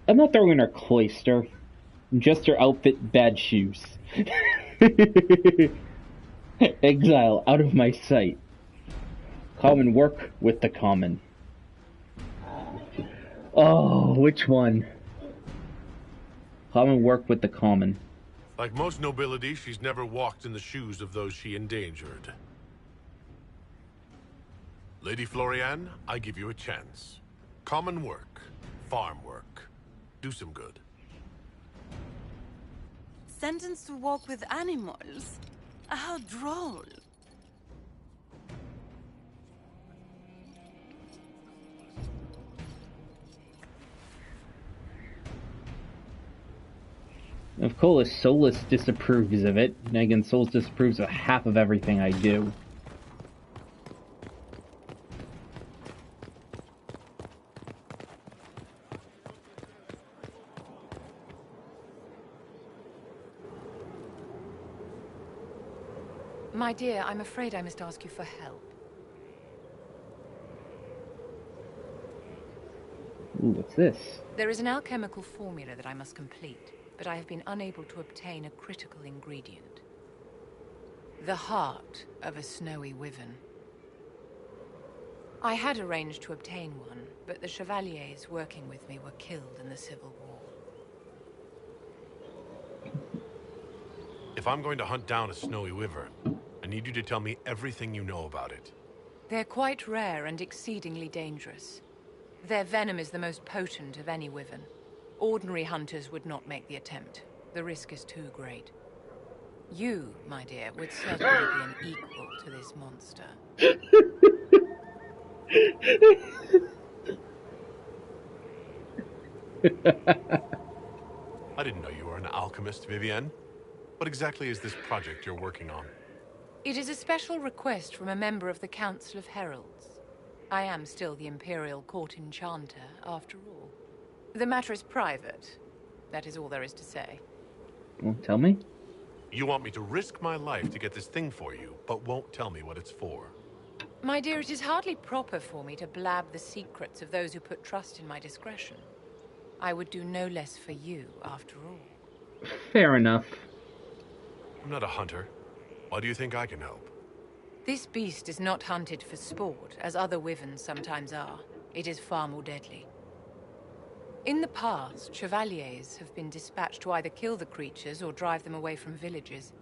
I'm not throwing in her cloister. Just her outfit, bad shoes. Exile out of my sight. Common work with the common. Oh, which one? Common work with the common. Like most nobility, she's never walked in the shoes of those she endangered. Lady Florian, I give you a chance. Common work. Farm work. Do some good. Sentenced to walk with animals? How droll. Of course, Solus disapproves of it. And again, Solus disapproves of half of everything I do. My dear, I'm afraid I must ask you for help. Ooh, what's this? There is an alchemical formula that I must complete, but I have been unable to obtain a critical ingredient. The heart of a snowy wyvern. I had arranged to obtain one, but the chevaliers working with me were killed in the Civil War. If I'm going to hunt down a snowy wyvern, I need you to tell me everything you know about it. They're quite rare and exceedingly dangerous. Their venom is the most potent of any wyvern. Ordinary hunters would not make the attempt. The risk is too great. You, my dear, would certainly be an equal to this monster. I didn't know you were an alchemist, Vivienne. What exactly is this project you're working on? It is a special request from a member of the Council of Heralds. I am still the Imperial Court Enchanter, after all. The matter is private. That is all there is to say. Well, tell me. You want me to risk my life to get this thing for you, but won't tell me what it's for. My dear, it is hardly proper for me to blab the secrets of those who put trust in my discretion. I would do no less for you, after all. Fair enough. I'm not a hunter. Why do you think I can help? This beast is not hunted for sport, as other wyverns sometimes are. It is far more deadly. In the past, chevaliers have been dispatched to either kill the creatures or drive them away from villages.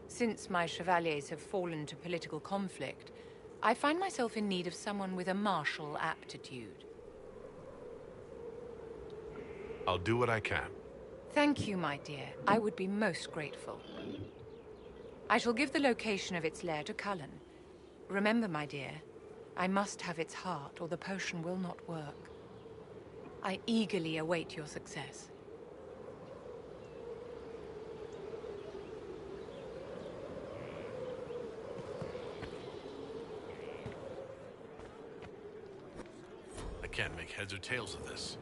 Since my chevaliers have fallen to political conflict, I find myself in need of someone with a martial aptitude. I'll do what I can. Thank you, my dear. I would be most grateful. I shall give the location of its lair to Cullen. Remember, my dear, I must have its heart or the potion will not work. I eagerly await your success. I can't make heads or tails of this.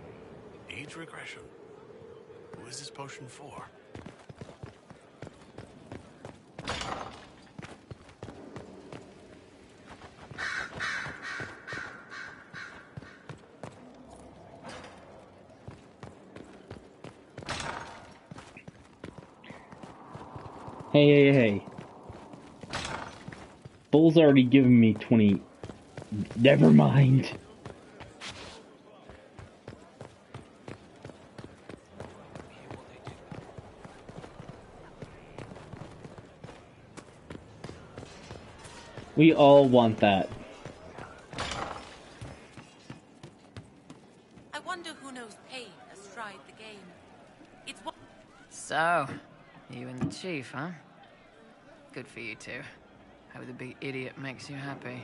Age regression. Who is this potion for? Hey. Bull's already given me 20. Never mind. We all want that. I wonder who knows pain astride the game. It's what. So, you and the Chief, huh? Good for you two. Hope the big idiot makes you happy.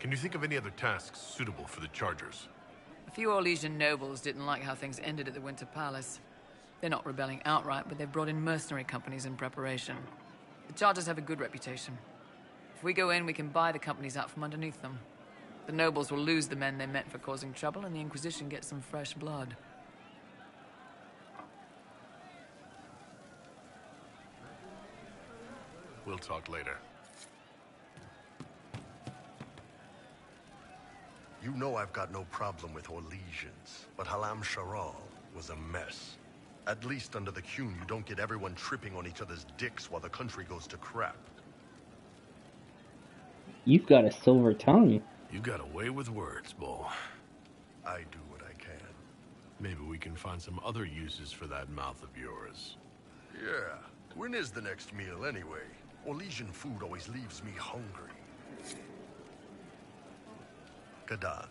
Can you think of any other tasks suitable for the Chargers? A few Orlesian nobles didn't like how things ended at the Winter Palace. They're not rebelling outright, but they've brought in mercenary companies in preparation. The Chargers have a good reputation. If we go in, we can buy the companies out from underneath them. The nobles will lose the men they meant for causing trouble, and the Inquisition gets some fresh blood. We'll talk later. You know I've got no problem with Orlesians, but Halam Sharal was a mess. At least under the Qun, you don't get everyone tripping on each other's dicks while the country goes to crap. You've got a silver tongue. You got a way with words, Bull. I do what I can. Maybe we can find some other uses for that mouth of yours. Yeah. When is the next meal, anyway? Orlesian food always leaves me hungry. Kadan.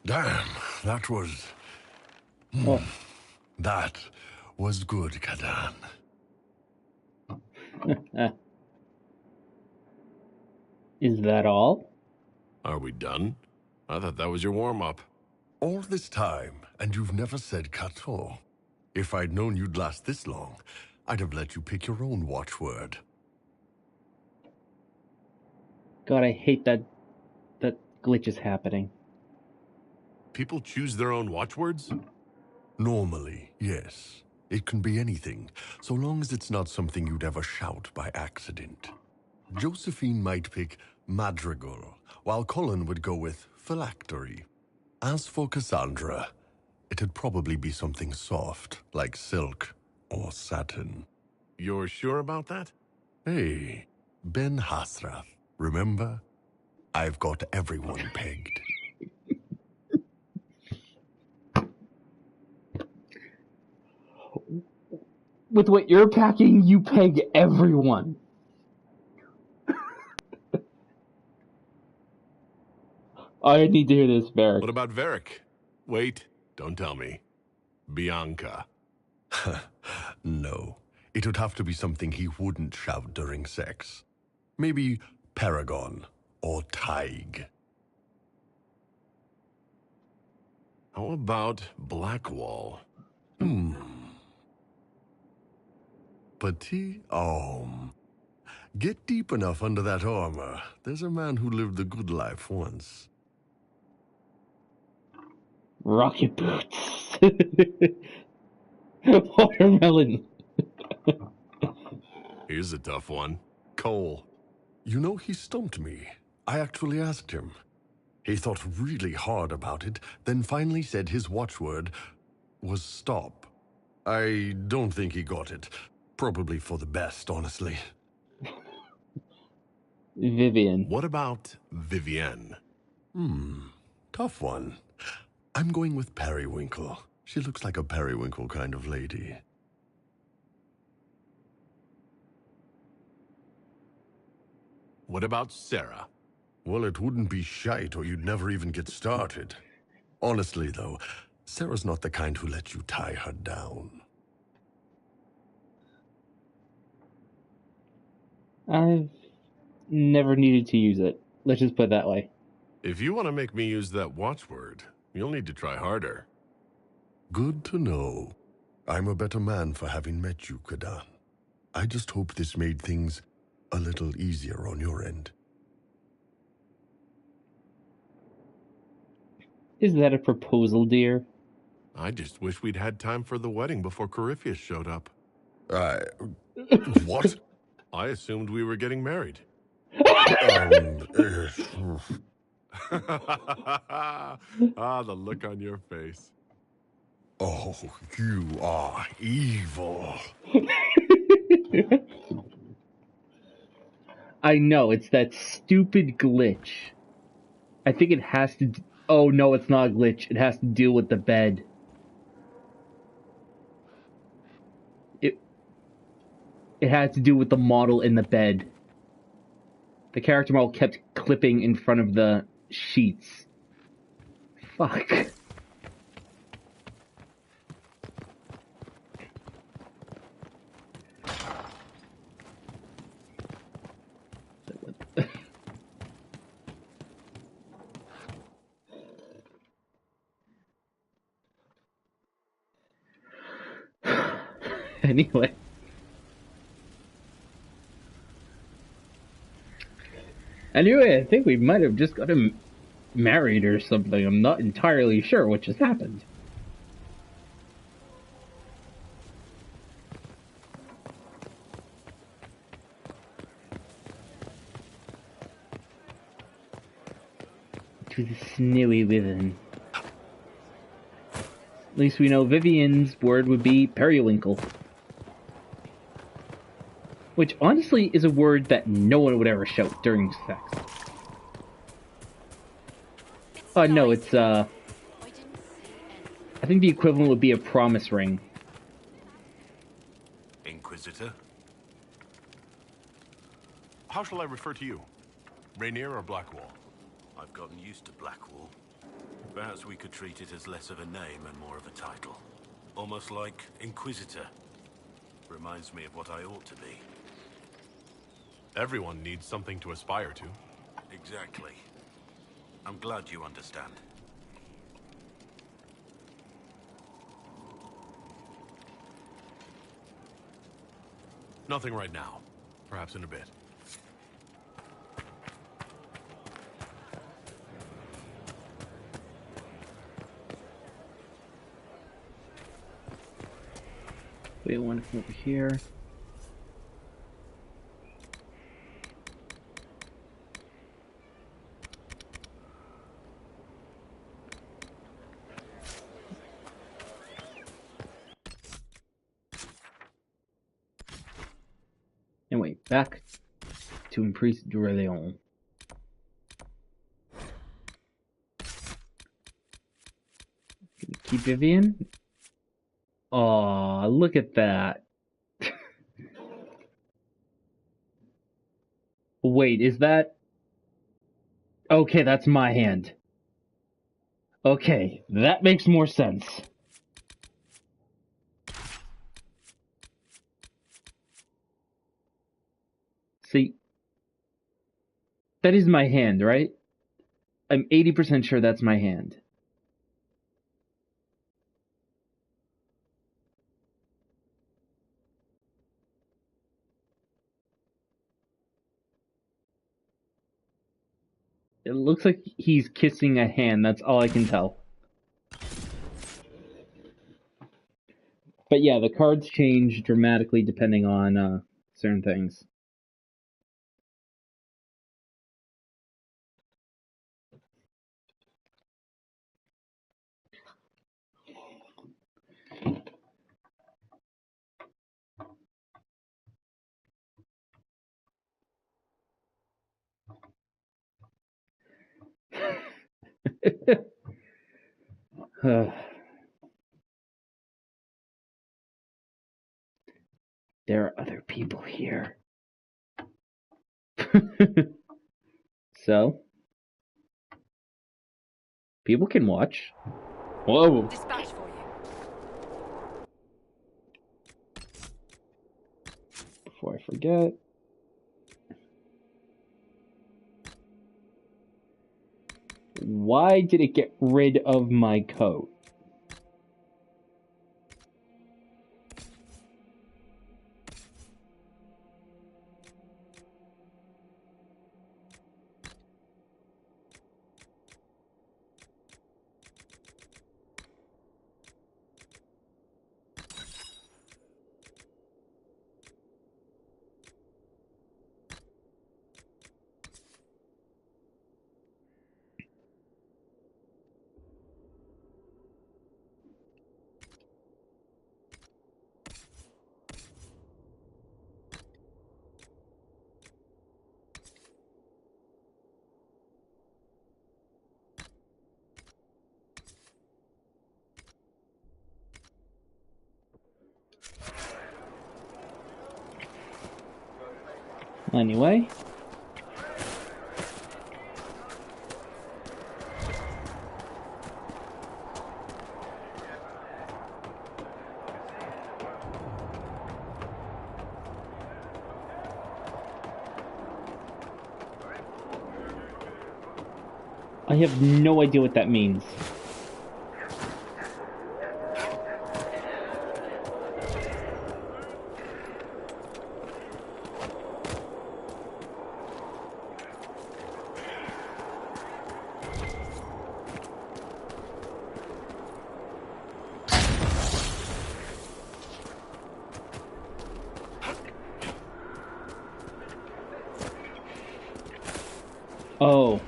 Damn, that was... Oh. That was good, Kadan. Is that all? Are we done? I thought that was your warm-up. All this time, and you've never said Kato. If I'd known you'd last this long, I'd have let you pick your own watchword. God, I hate that glitch is happening. People choose their own watchwords? Normally, yes. It can be anything, so long as it's not something you'd ever shout by accident. Josephine might pick Madrigal, while Colin would go with Phylactery. As for Cassandra, it'd probably be something soft, like silk or satin. You're sure about that? Hey, Ben Hasrath, remember? I've got everyone pegged. With what you're packing, you peg everyone. I need to hear this, Varric. What about Varric? Wait, don't tell me. Bianca. No. It would have to be something he wouldn't shout during sex. Maybe Paragon or Tig. How about Blackwall? Petit Get deep enough under that armor. There's a man who lived the good life once. Rocket boots. Watermelon. Here's a tough one. Cole. You know, he stumped me. I actually asked him. He thought really hard about it, then finally said his watchword was stop. I don't think he got it. Probably for the best, honestly. Vivian. What about Vivienne? Tough one. I'm going with Periwinkle. She looks like a periwinkle kind of lady. What about Sarah? Well, it wouldn't be shite or you'd never even get started. Honestly, though, Sarah's not the kind who lets you tie her down. I've never needed to use it. Let's just put it that way. If you want to make me use that watchword, you'll need to try harder. Good to know. I'm a better man for having met you, Kadan. I just hope this made things a little easier on your end. Is that a proposal, dear? I just wish we'd had time for the wedding before Corypheus showed up. What? I assumed we were getting married. The look on your face. Oh, you are evil. I know, it's that stupid glitch. I think it has to... Oh, no, it's not a glitch. It has to deal with the bed. It had to do with the model in the bed. The character model kept clipping in front of the sheets. Fuck. Anyway. Anyway, I think we might have just got him married or something. I'm not entirely sure what just happened. to the snowy Wyvern. At least we know Vivian's word would be periwinkle. Which, honestly, is a word that no one would ever shout during sex. No, it's, I think the equivalent would be a promise ring. Inquisitor? How shall I refer to you? Rainier or Blackwall? I've gotten used to Blackwall. Perhaps we could treat it as less of a name and more of a title. Almost like Inquisitor. Reminds me of what I ought to be. Everyone needs something to aspire to. Exactly. I'm glad you understand. Nothing right now. Perhaps in a bit. Wait, one from over here. Anyway, back to Imperius de Leon. Keep Vivian. Aw, look at that. Wait, is that... Okay, that's my hand. Okay, that makes more sense. See, that is my hand, right? I'm 80% sure that's my hand. It looks like he's kissing a hand, that's all I can tell. But yeah, the cards change dramatically depending on certain things. There are other people here. So, people can watch. Whoa. Dispatch for you. Before I forget. Why did it get rid of my coat? Anyway. I have no idea what that means. Oh.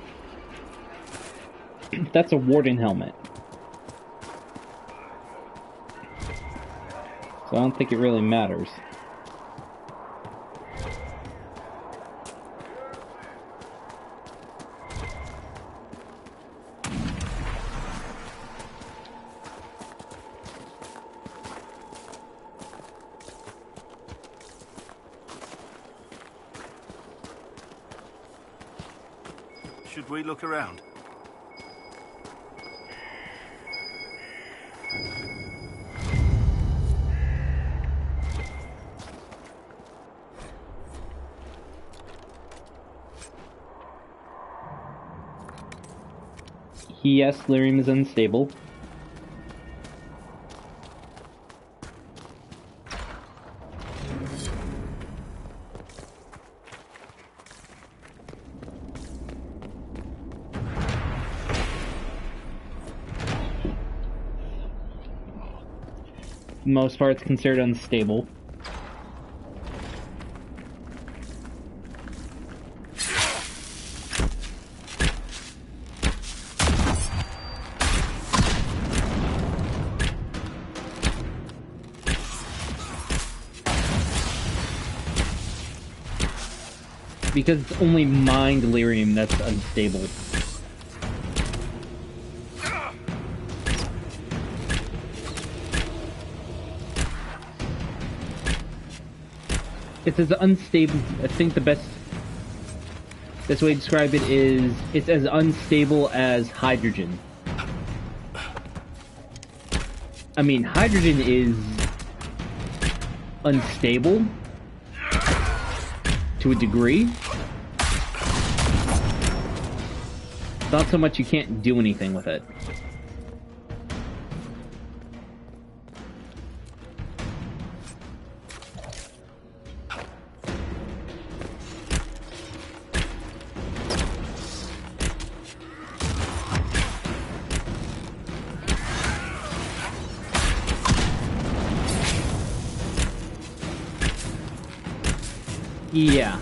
that's a warden helmet. So I don't think it really matters. Should we look around? Yes, lyrium is unstable. Most part, it's considered unstable. Because it's only mined lyrium that's unstable. It's as unstable. I think the best way to describe it is it's as unstable as hydrogen. I mean, hydrogen is unstable to a degree. Not so much you can't do anything with it. Yeah.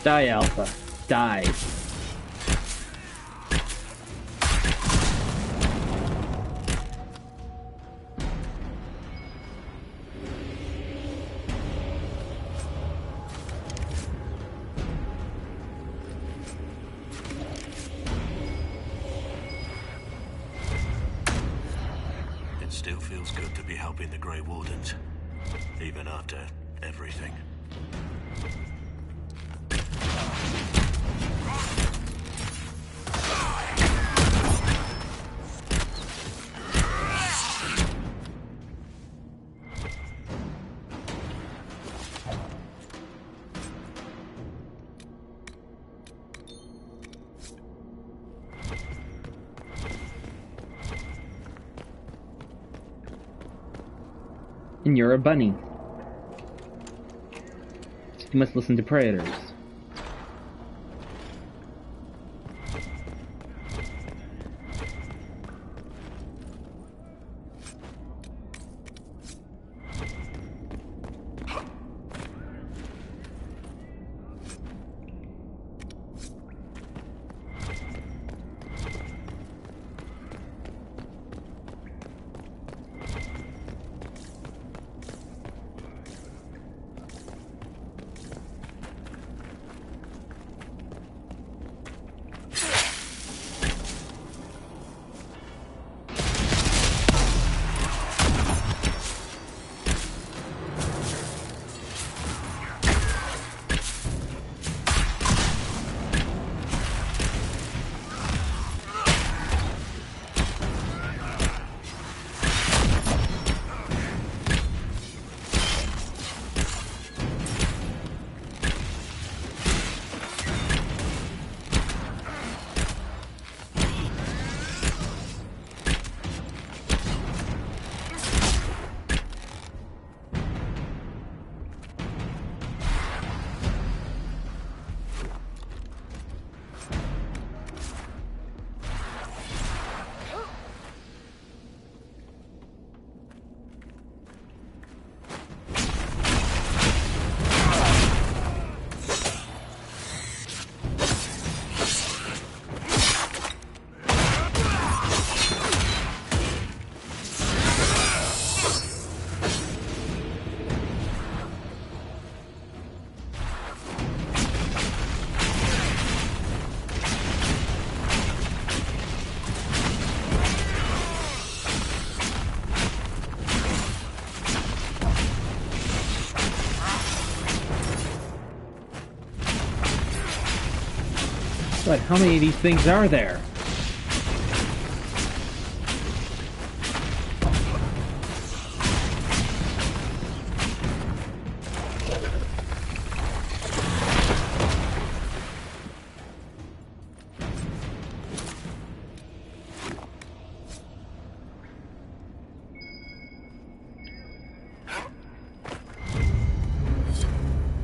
Die, Alpha. Die. It still feels good to be helping the Grey Wardens, even after everything. And you're a bunny. You must listen to predators. But how many of these things are there?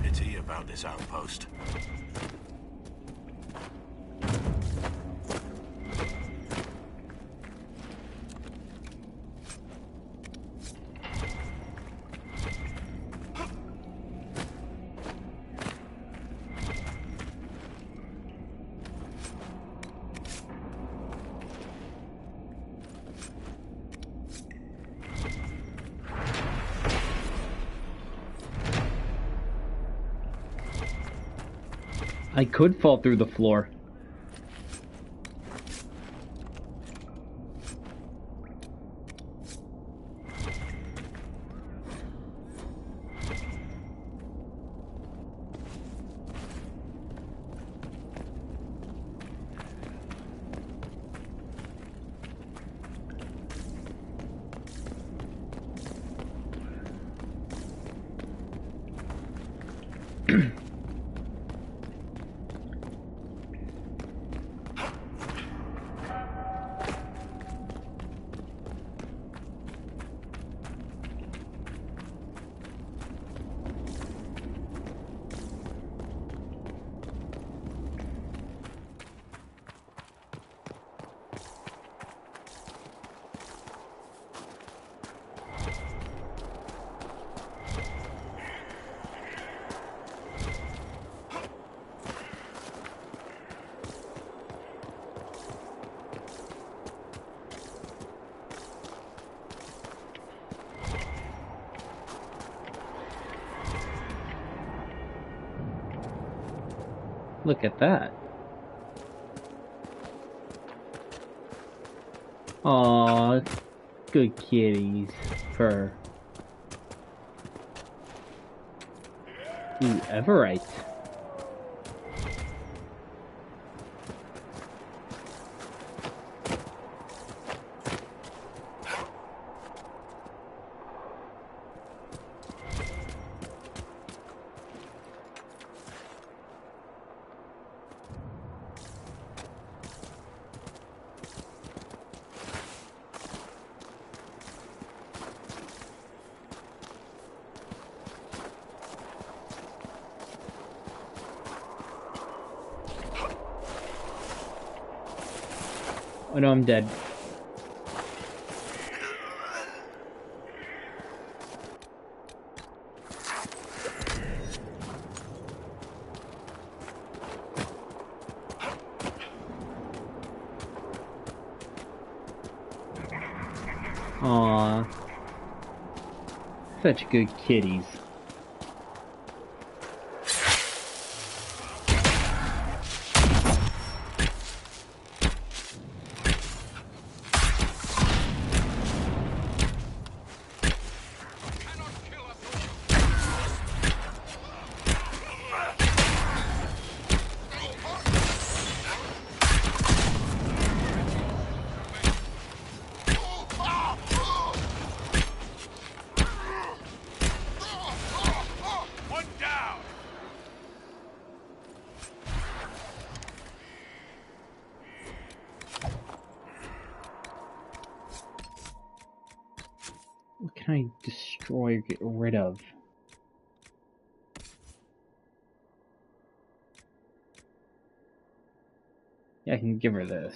Pity about this outpost. I could fall through the floor. Look at that. Aww, good kitties. Purr. Ooh, Everite. Oh no, I'm dead. Aww. Such good kitties. One down! What can I destroy or get rid of? Yeah, I can give her this.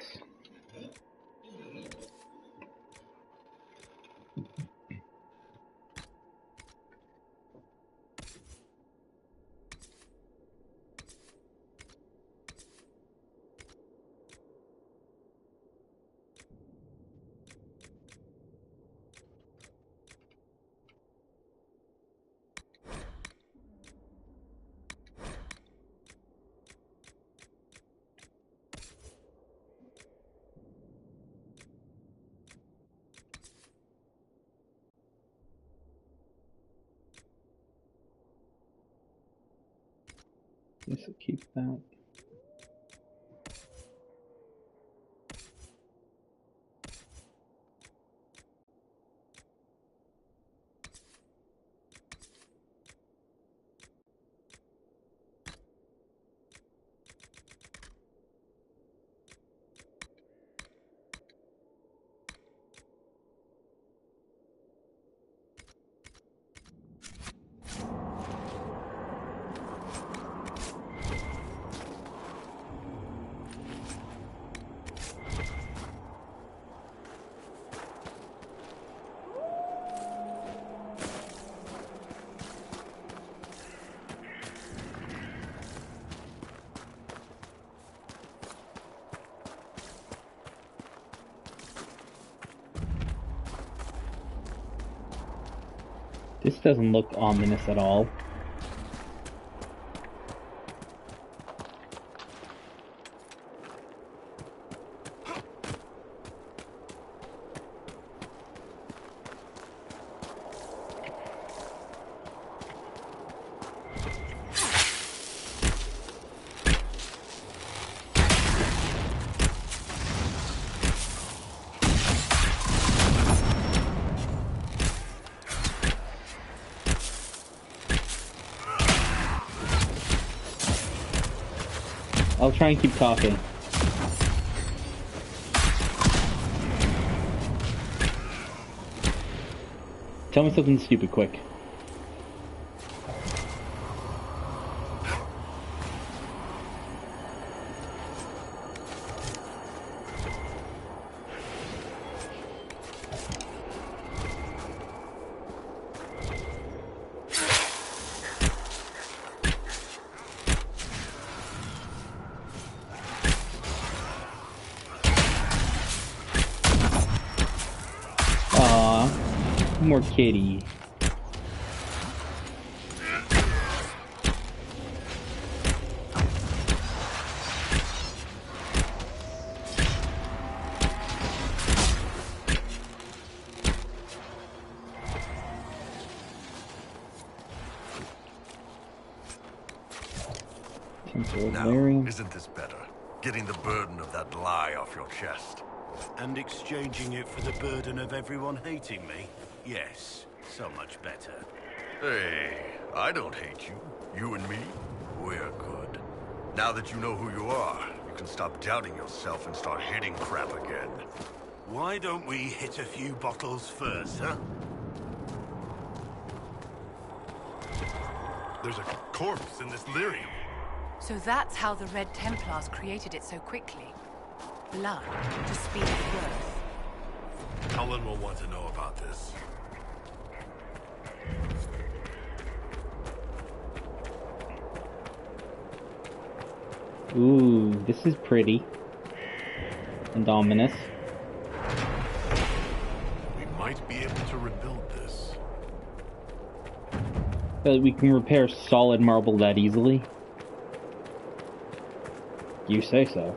Guess I'll keep that. This doesn't look ominous at all. I'll try and keep talking. Tell me something stupid, quick. More kitty. Now, isn't this better? Getting the burden of that lie off your chest. And exchanging it for the burden of everyone hating me? Yes, so much better. Hey, I don't hate you. You and me, we're good. Now that you know who you are, you can stop doubting yourself and start hitting crap again. Why don't we hit a few bottles first, huh? There's a corpse in this lyrium. So that's how the Red Templars created it so quickly. Blood to speed growth. Cullen will want to know about this. Ooh, this is pretty. And ominous. We might be able to rebuild this. But we can repair solid marble that easily. You say so.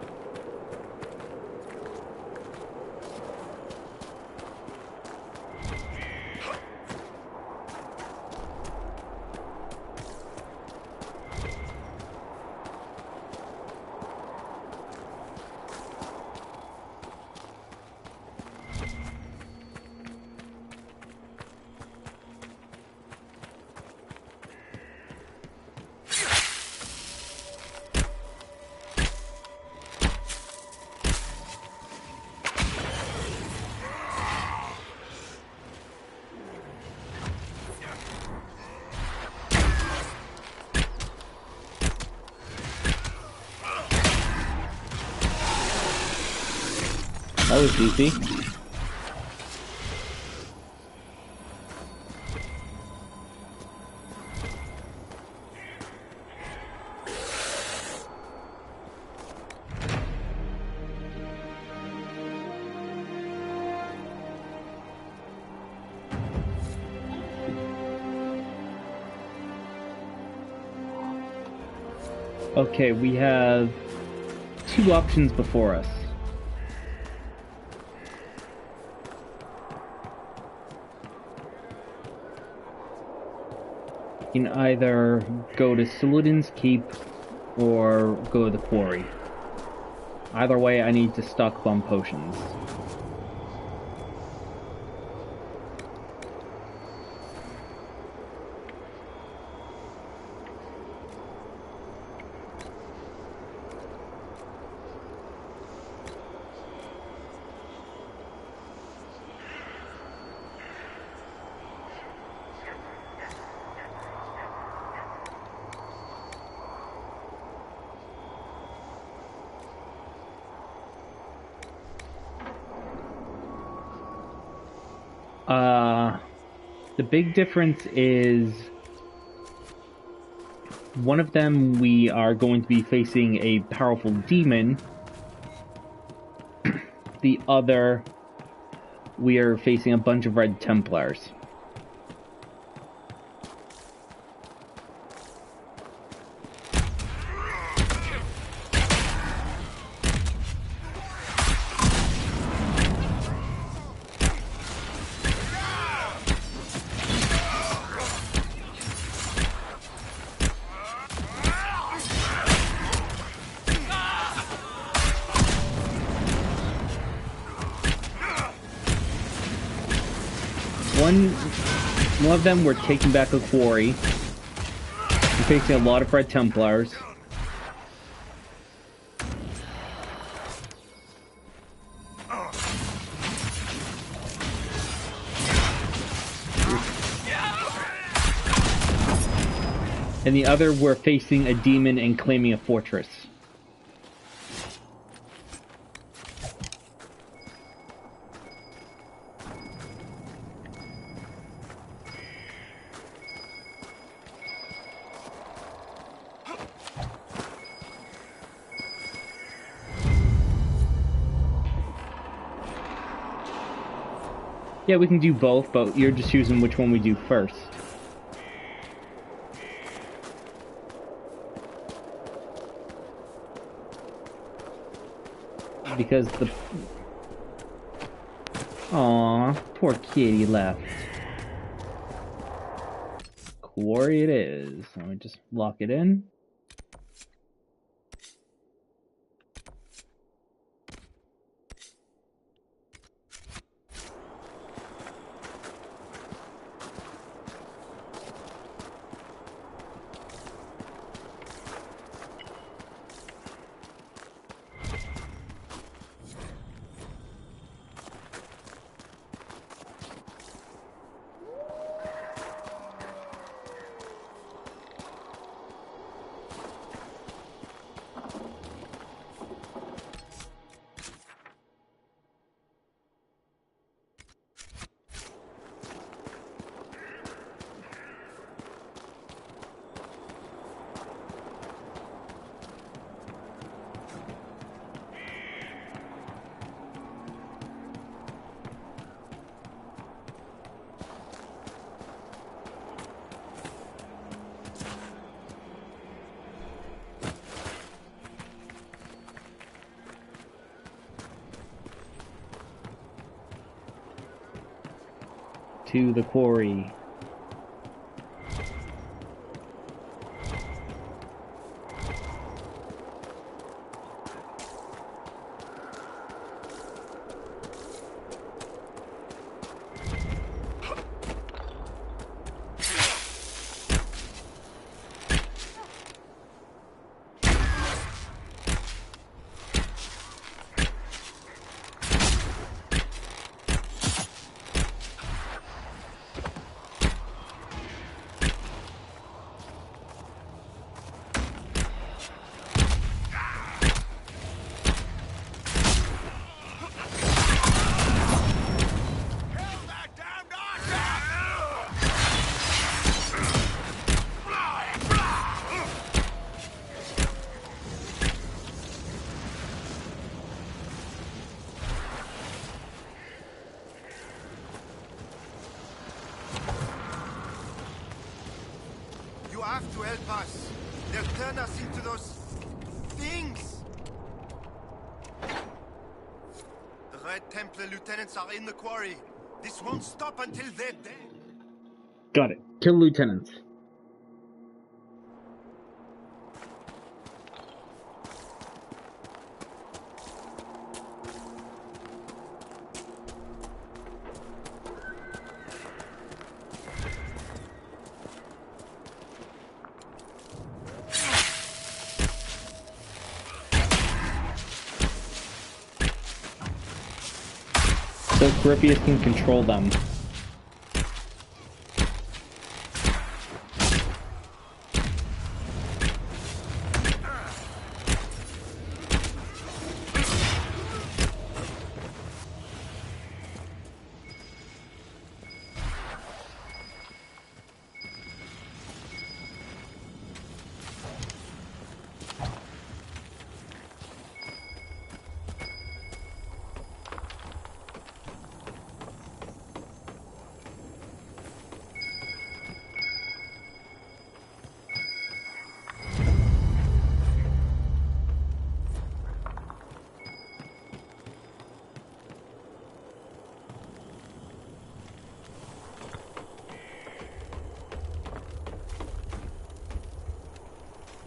That was easy. Okay, we have two options before us. You can either go to Saladin's Keep or go to the quarry. Either way, I need to stock bomb potions. The big difference is one of them we are going to be facing a powerful demon. The other we are facing a bunch of Red Templars. one of them were taking back a quarry. We're facing a lot of Red Templars. And the other were facing a demon and claiming a fortress. Yeah, we can do both, but you're just choosing which one we do first. Because the... Aww, poor kitty left. Quarry it is. Let me just lock it in. To the quarry. You have to help us. They'll turn us into those things. The Red Templar lieutenants are in the quarry. This won't stop until they're dead. Got it. Kill lieutenants. So Corypheus can control them.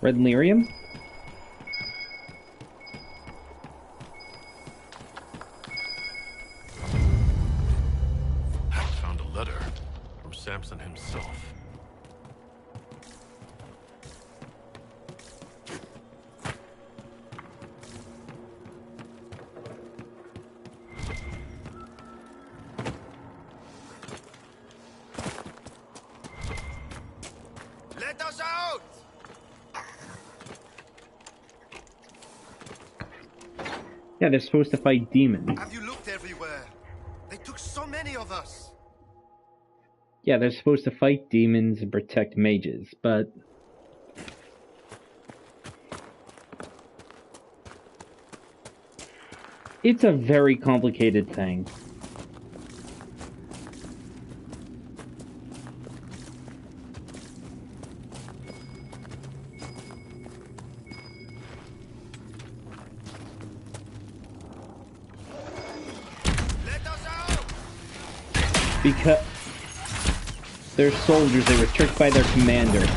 Red lyrium? Found a letter. Samson himself. Let us out! Yeah, they're supposed to fight demons. Have you looked everywhere? They took so many of us. Yeah, they're supposed to fight demons and protect mages, but... it's a very complicated thing. Because they're soldiers, they were tricked by their commander.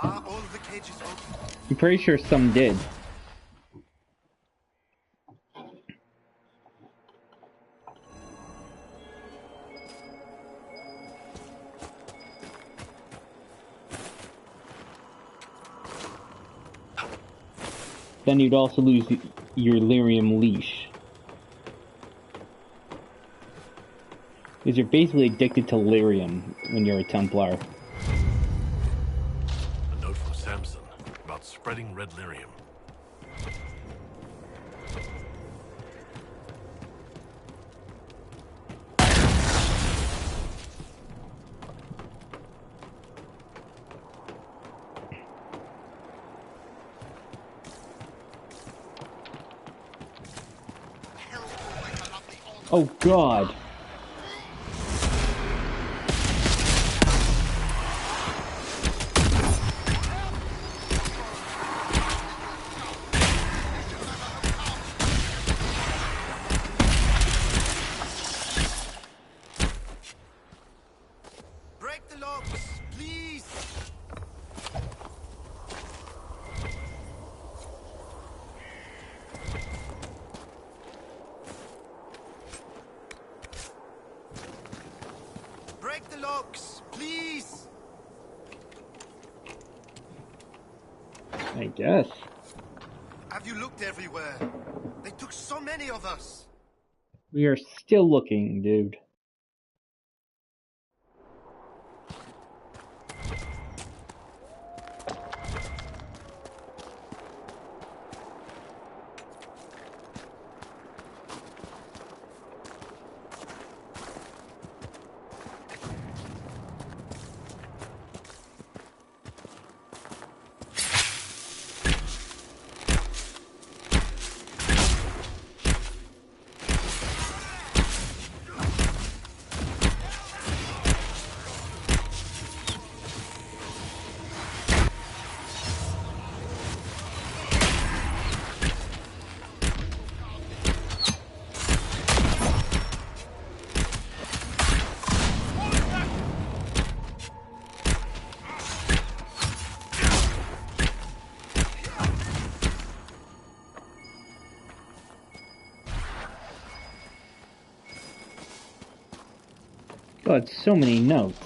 Are all the cages open? I'm pretty sure some did. Then you'd also lose your lyrium leash. Because you're basically addicted to lyrium when you're a Templar. A note from Samson about spreading red lyrium. Oh God. Break the locks, please! Break the locks, please! I guess. Have you looked everywhere? They took so many of us. We are still looking, dude. God, so many notes.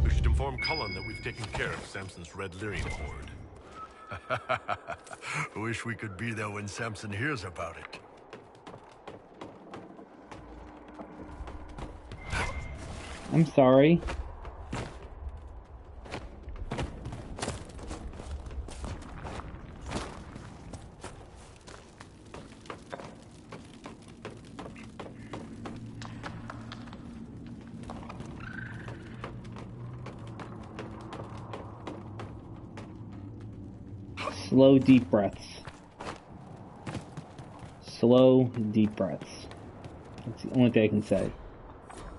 We should inform Cullen that we've taken care of Samson's red lyrium hoard. Wish we could be there when Samson hears about it. I'm sorry. Slow, deep breaths. slow, deep breaths. That's the only thing I can say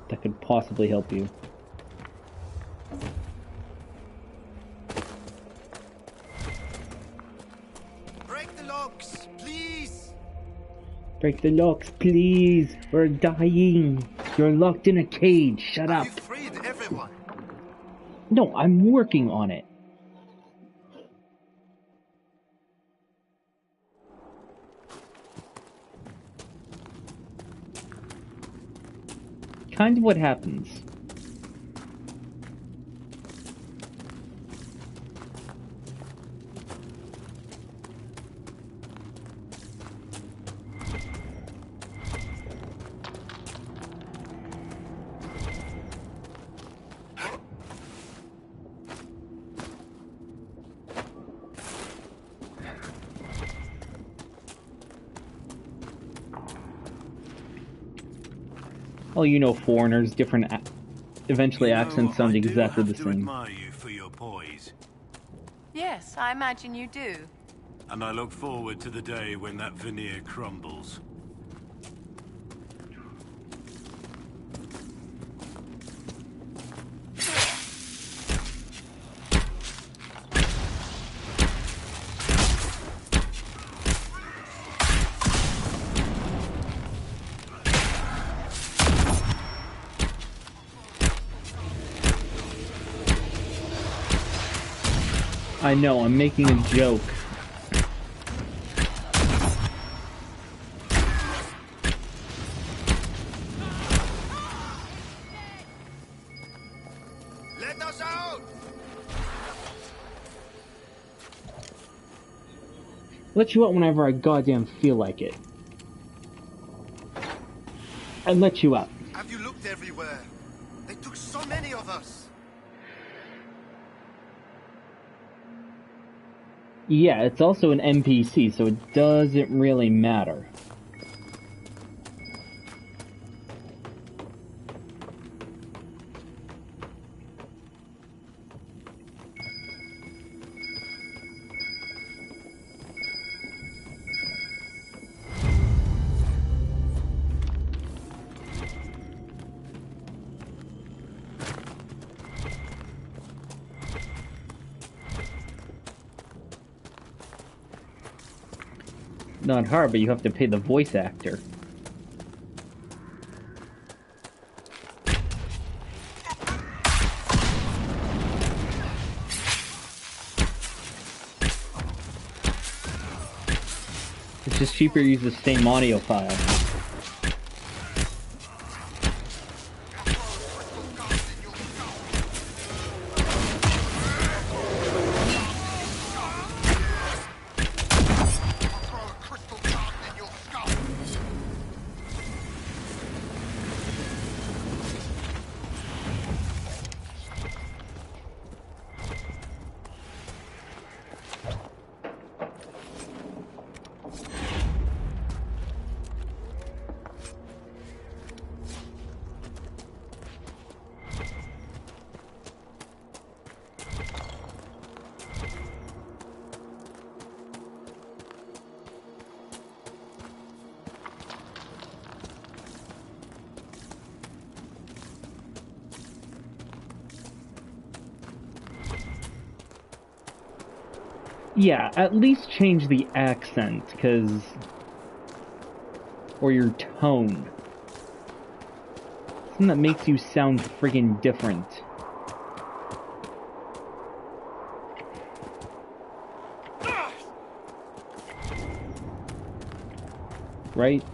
that could possibly help you. Break the locks, please! Break the locks, please! We're dying! You're locked in a cage, shut up! You freed everyone! No, I'm working on it! Kind of what happens. Well, you know, foreigners, different eventually accents sound exactly the same. I admire you for your poise, Yes, I imagine you do. and I look forward to the day when that veneer crumbles. I know, I'm making a joke. Let us out! Let you out whenever I goddamn feel like it. I let you out. Have you looked everywhere? They took so many of us! Yeah, it's also an NPC, so it doesn't really matter. Not hard, but you have to pay the voice actor. It's just cheaper to use the same audio file. Yeah, at least change the accent, or your tone. Something that makes you sound friggin' different. Right?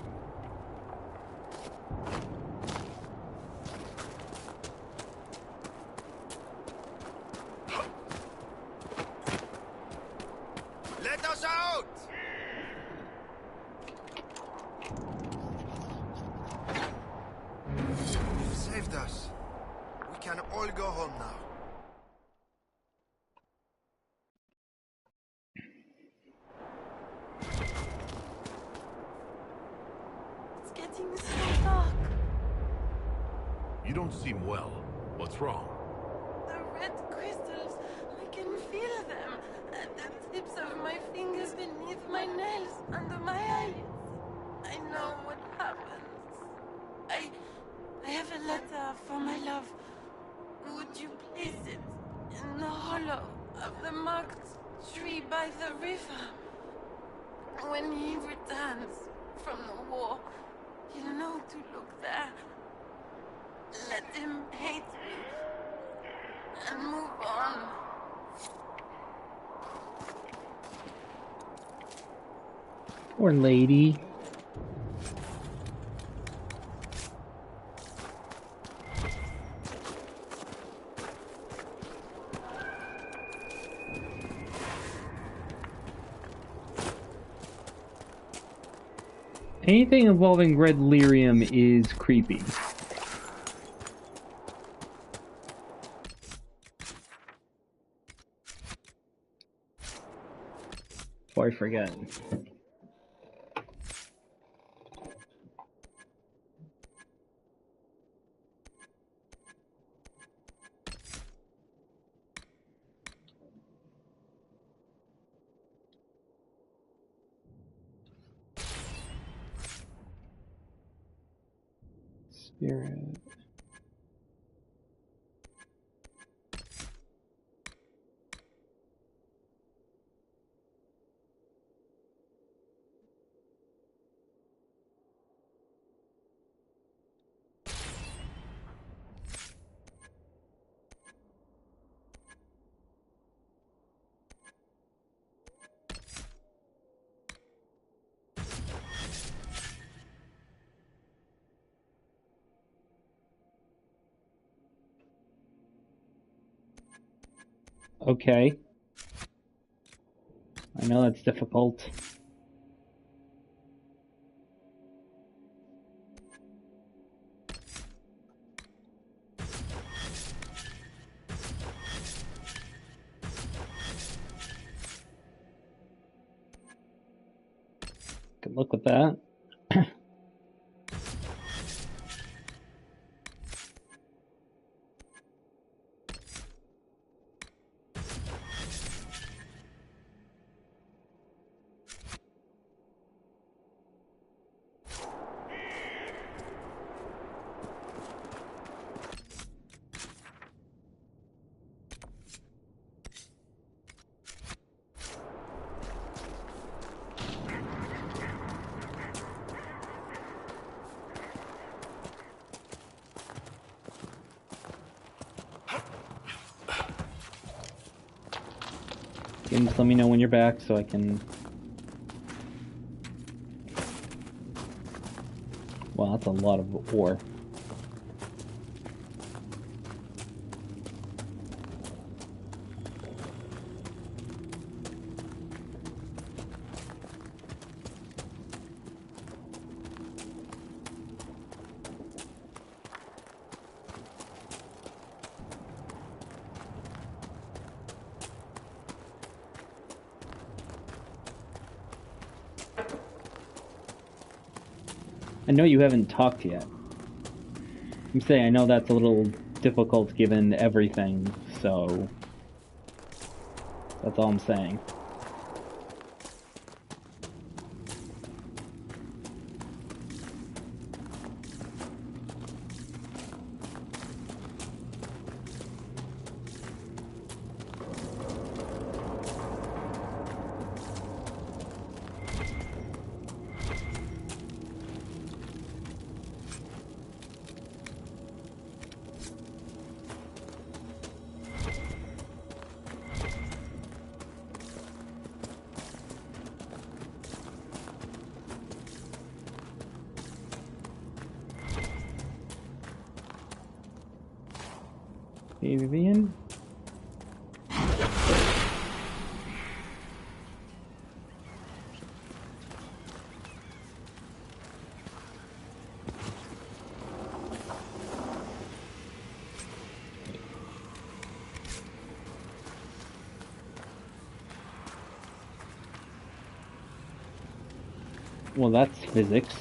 Let us out! You've saved us. We can all go home now. It's getting so dark. You don't seem well. What's wrong? The red crystals, I can feel them at the tips of my fingers, beneath my nails, under my eyelids. the river. When he returns from the war, he'll know to look there. Let him hate me and move on. Poor lady. Anything involving red lyrium is creepy. Before I forget. Spirit. Okay. I know that's difficult. Good luck with that. You can just let me know when you're back so I can... Wow, that's a lot of ore. I know you haven't talked yet. I'm saying I know that's a little difficult given everything, so that's all I'm saying. Hey, Vivian? Well, that's physics.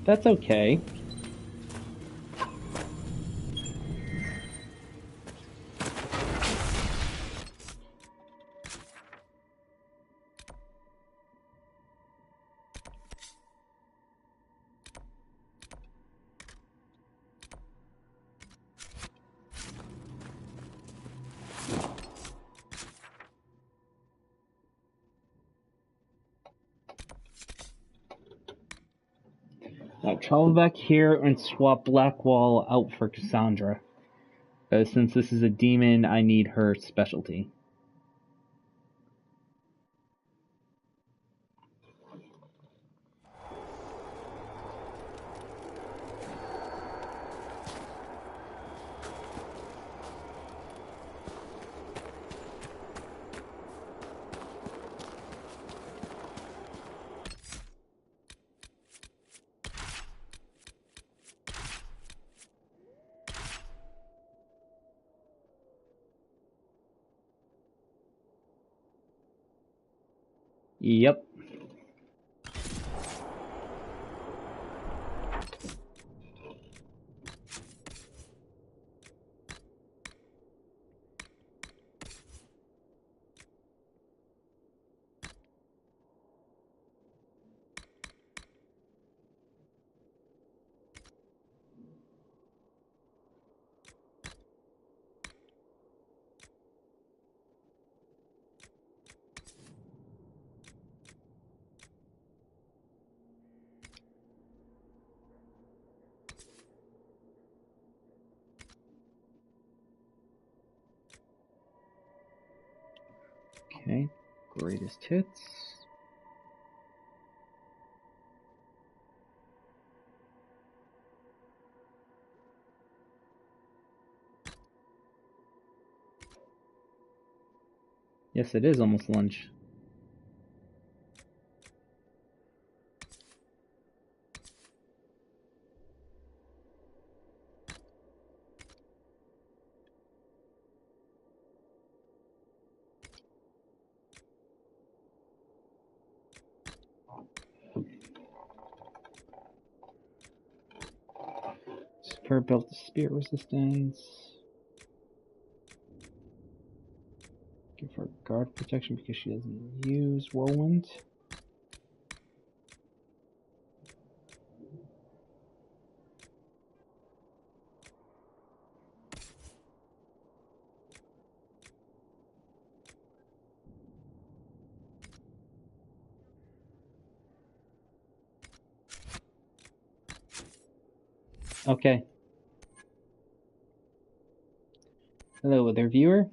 That's okay. I'll travel back here and swap Blackwall out for Cassandra. Since this is a demon, I need her specialty. Yep. Okay, greatest hits. Yes, it is almost lunch. Super built spear resistance. Give her guard protection because she doesn't use whirlwind. Okay. Hello there, viewer.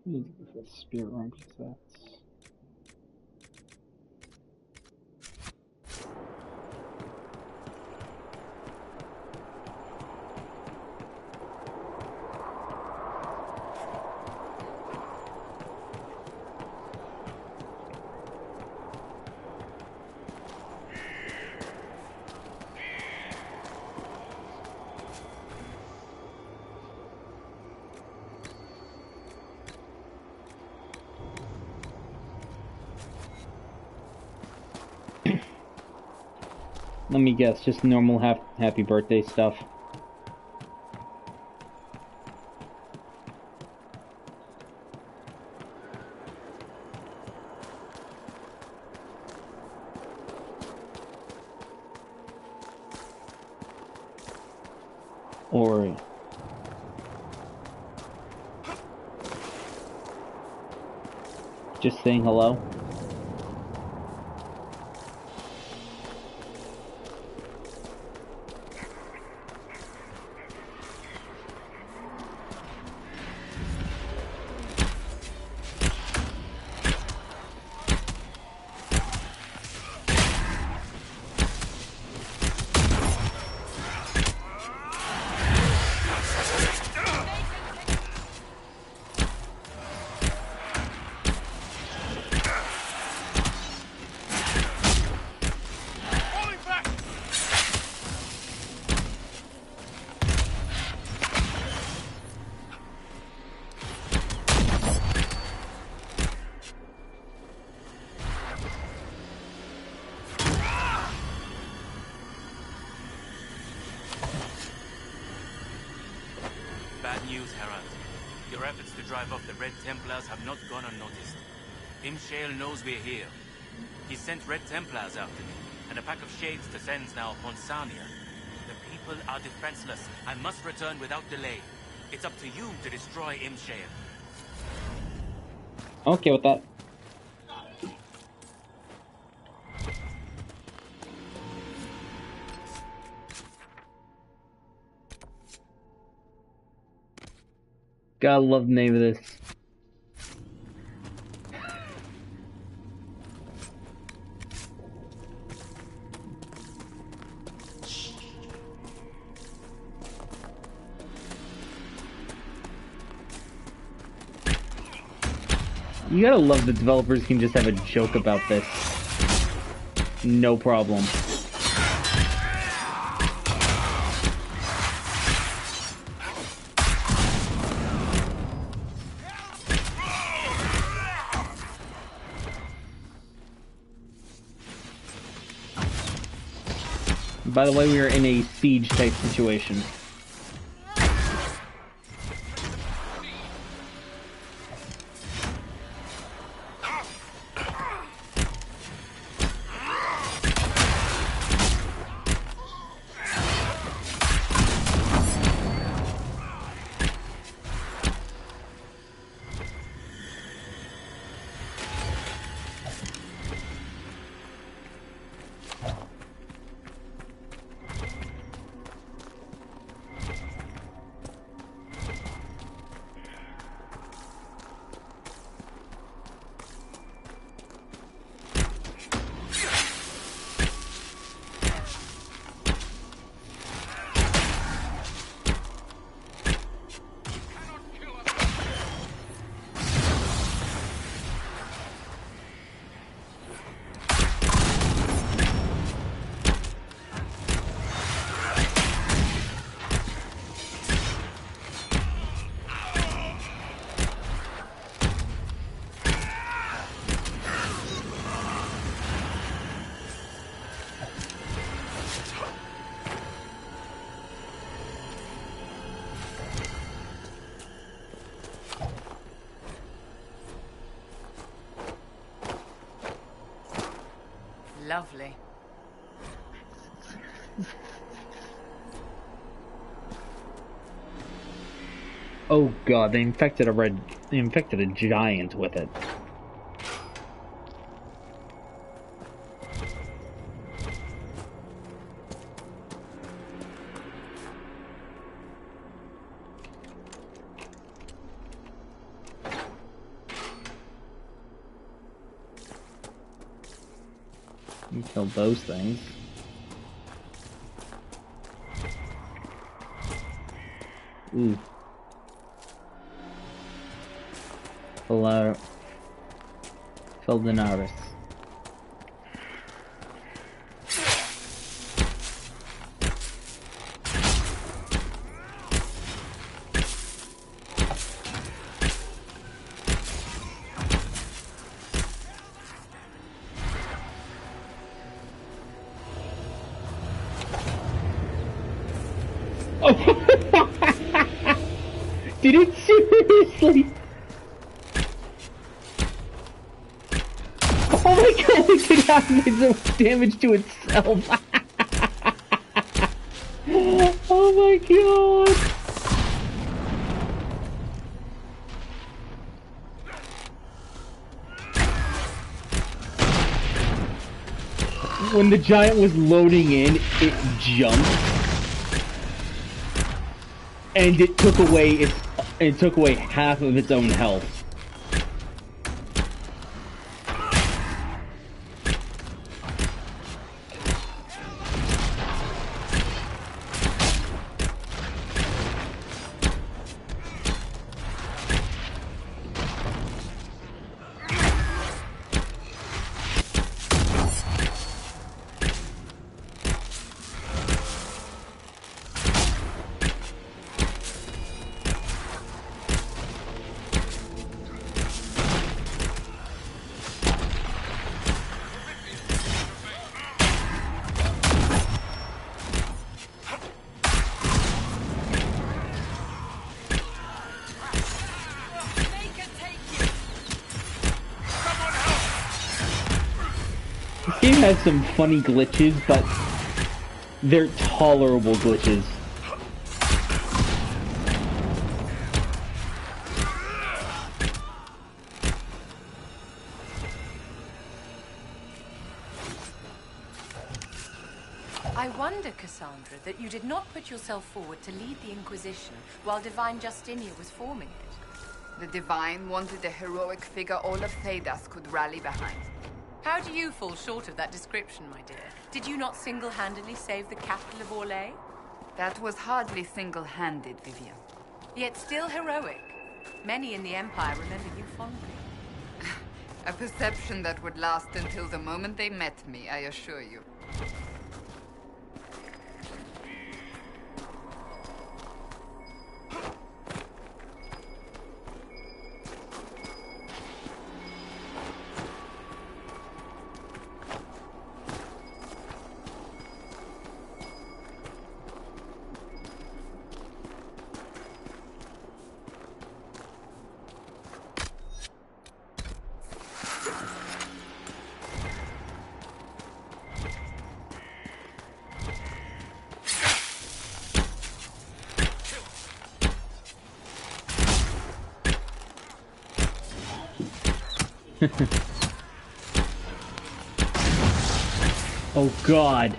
I need to go for the spear arm because that's... Let me guess, just normal happy birthday stuff. Or just saying hello. Bad news, Herald. Your efforts to drive off the Red Templars have not gone unnoticed. Imshale knows we're here. He sent Red Templars after me, and a pack of shades descends now upon Sarnia. The people are defenseless. I must return without delay. It's up to you to destroy Imshale. Okay with that. Gotta love the name of this. You gotta love the developers can just have a joke about this. No problem. By the way, we are in a siege type situation. Lovely. Oh god, they infected a giant with it. You killed those things. Ooh. Feldinaris. Oh. Did it seriously? Oh my god, it could have made some damage to itself. Oh my god. When the giant was loading in, it jumped. And it took away half of its own health. This game has some funny glitches, but they're tolerable glitches. I wonder, Cassandra, that you did not put yourself forward to lead the Inquisition while Divine Justinia was forming it. The Divine wanted a heroic figure all of Thedas could rally behind. How do you fall short of that description, my dear? Did you not single-handedly save the capital of Orlais? That was hardly single-handed, Vivian. Yet still heroic. Many in the Empire remember you fondly. A perception that would last until the moment they met me, I assure you. Oh god.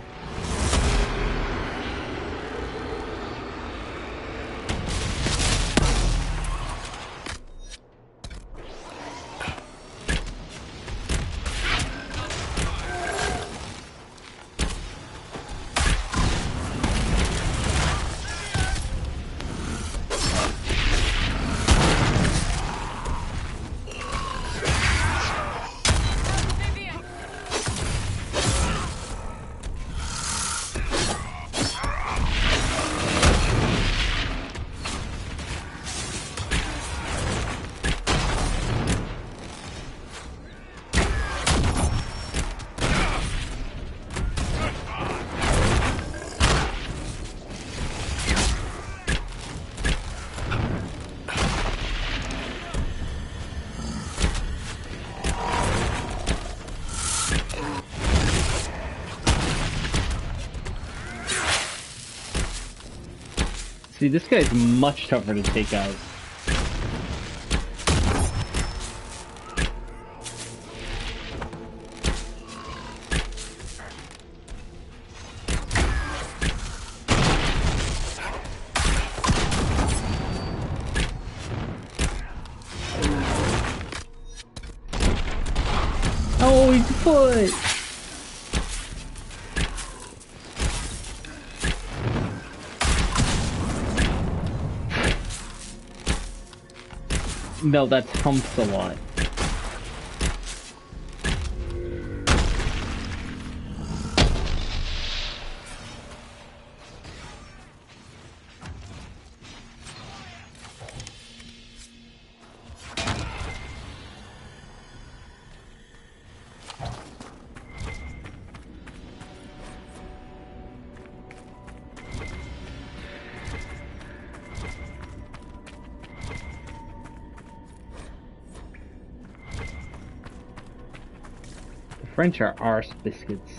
See, this guy's much tougher to take out. Oh, his foot! No, that's humps a lot. French are arse biscuits.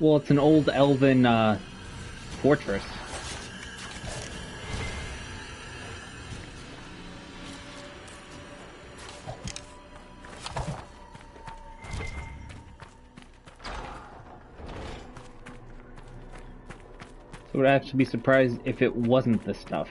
Well, it's an old elven fortress. So would actually be surprised if it wasn't this stuff.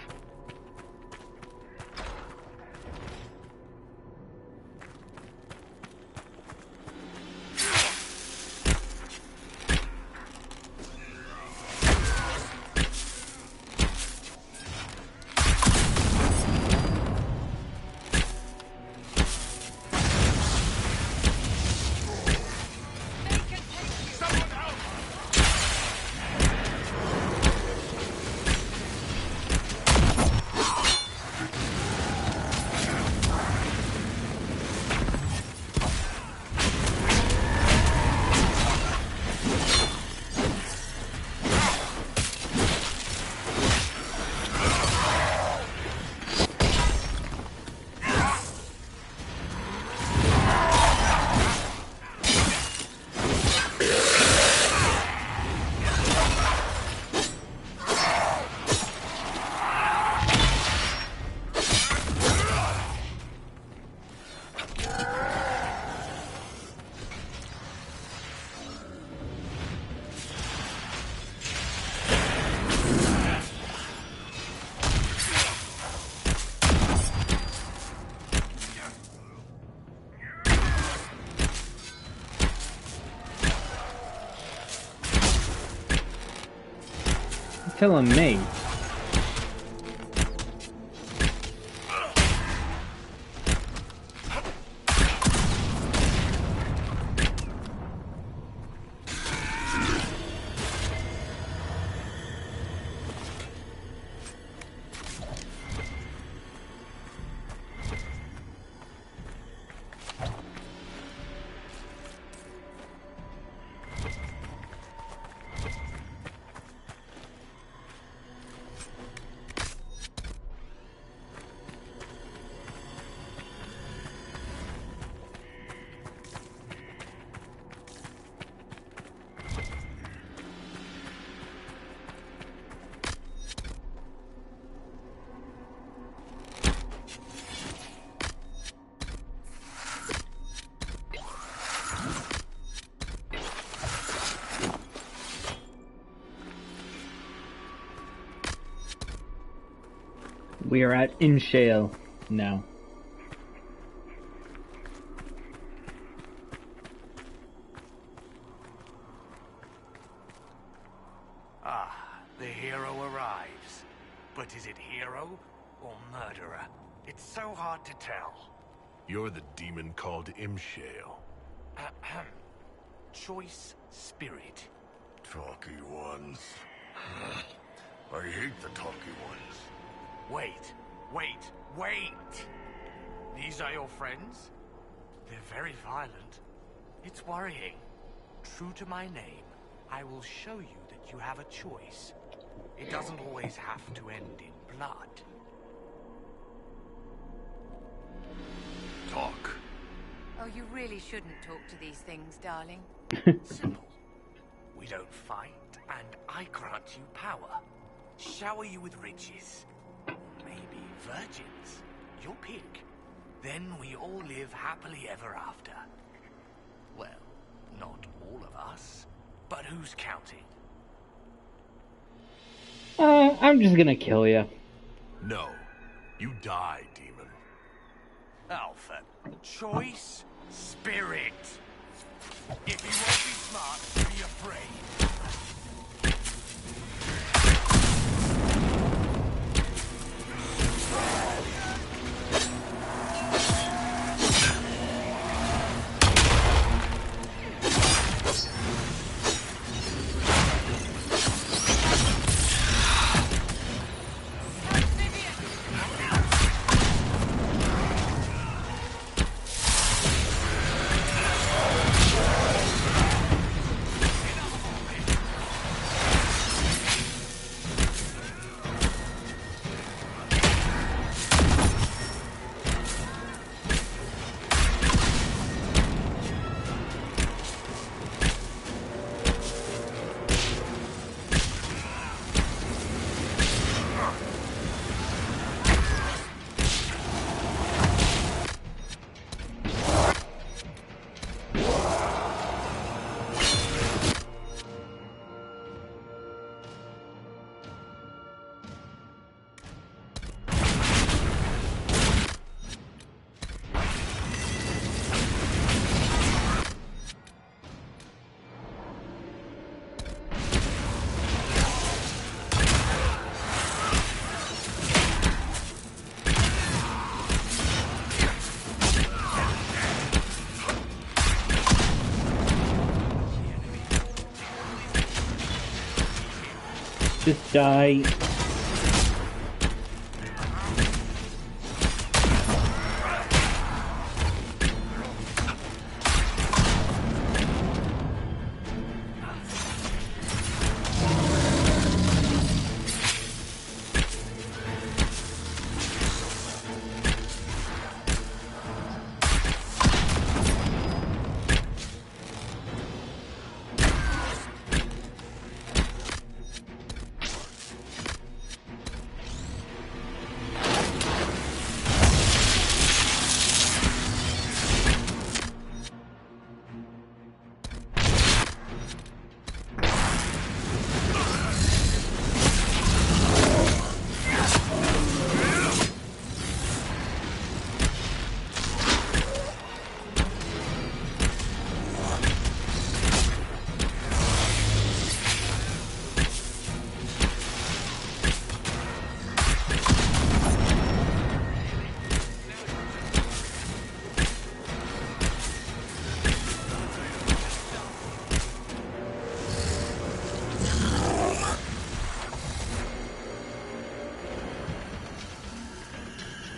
Killing me. We are at Inshale now. Ah, the hero arrives. But is it hero or murderer? It's so hard to tell. You're the demon called Imshale. Ahem. Choice spirit. Talky ones. I hate the talky ones. Wait! These are your friends? They're very violent. It's worrying. True to my name, I will show you that you have a choice. It doesn't always have to end in blood. Talk. Oh, you really shouldn't talk to these things, darling. Simple. We don't fight, and I grant you power. Shower you with riches. Maybe virgins. Your pick. Then we all live happily ever after. Well, not all of us. But who's counting? I'm just gonna kill you. No. You die, demon. Alpha. Choice. Spirit. If you won't be smart, be afraid. Just die.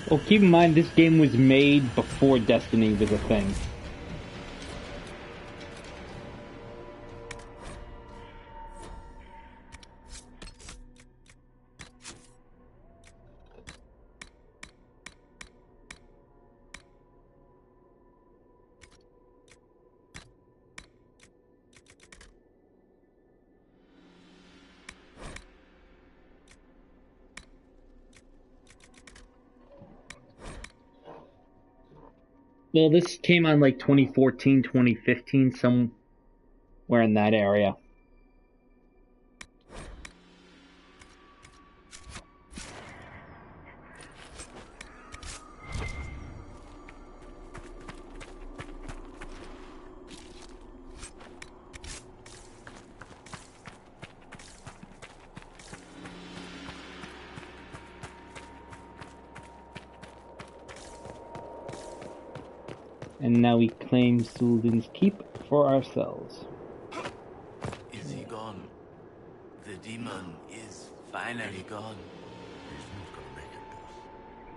Well, keep in mind, this game was made before Destiny was a thing. Well, this came on like 2014, 2015, somewhere in that area. And now we claim Sultan's Keep for ourselves. Is he gone? The demon is finally gone.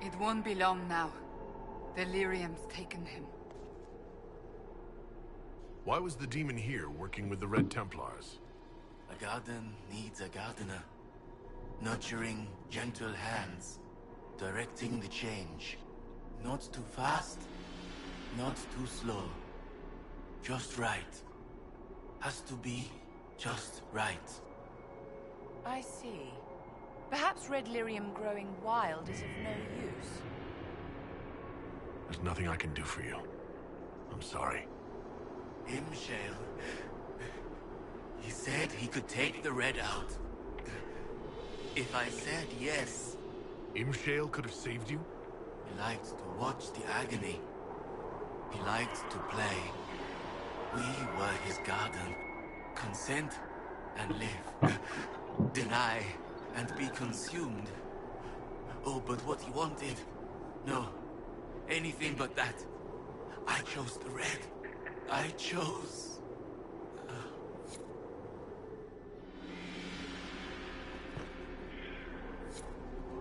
It won't be long now. Delirium's taken him. Why was the demon here working with the Red Templars? A garden needs a gardener. Nurturing gentle hands. Directing the change. Not too fast. Not too slow. Just right. has to be just right. I see. Perhaps red lyrium growing wild is of no use. There's nothing I can do for you. I'm sorry. Imshale. He said he could take the red out. If I said yes. Imshale could have saved you? He liked to watch the agony. He liked to play. We were his garden. Consent and live. Deny and be consumed. Oh, but what he wanted. No. Anything but that. I chose the red. I chose.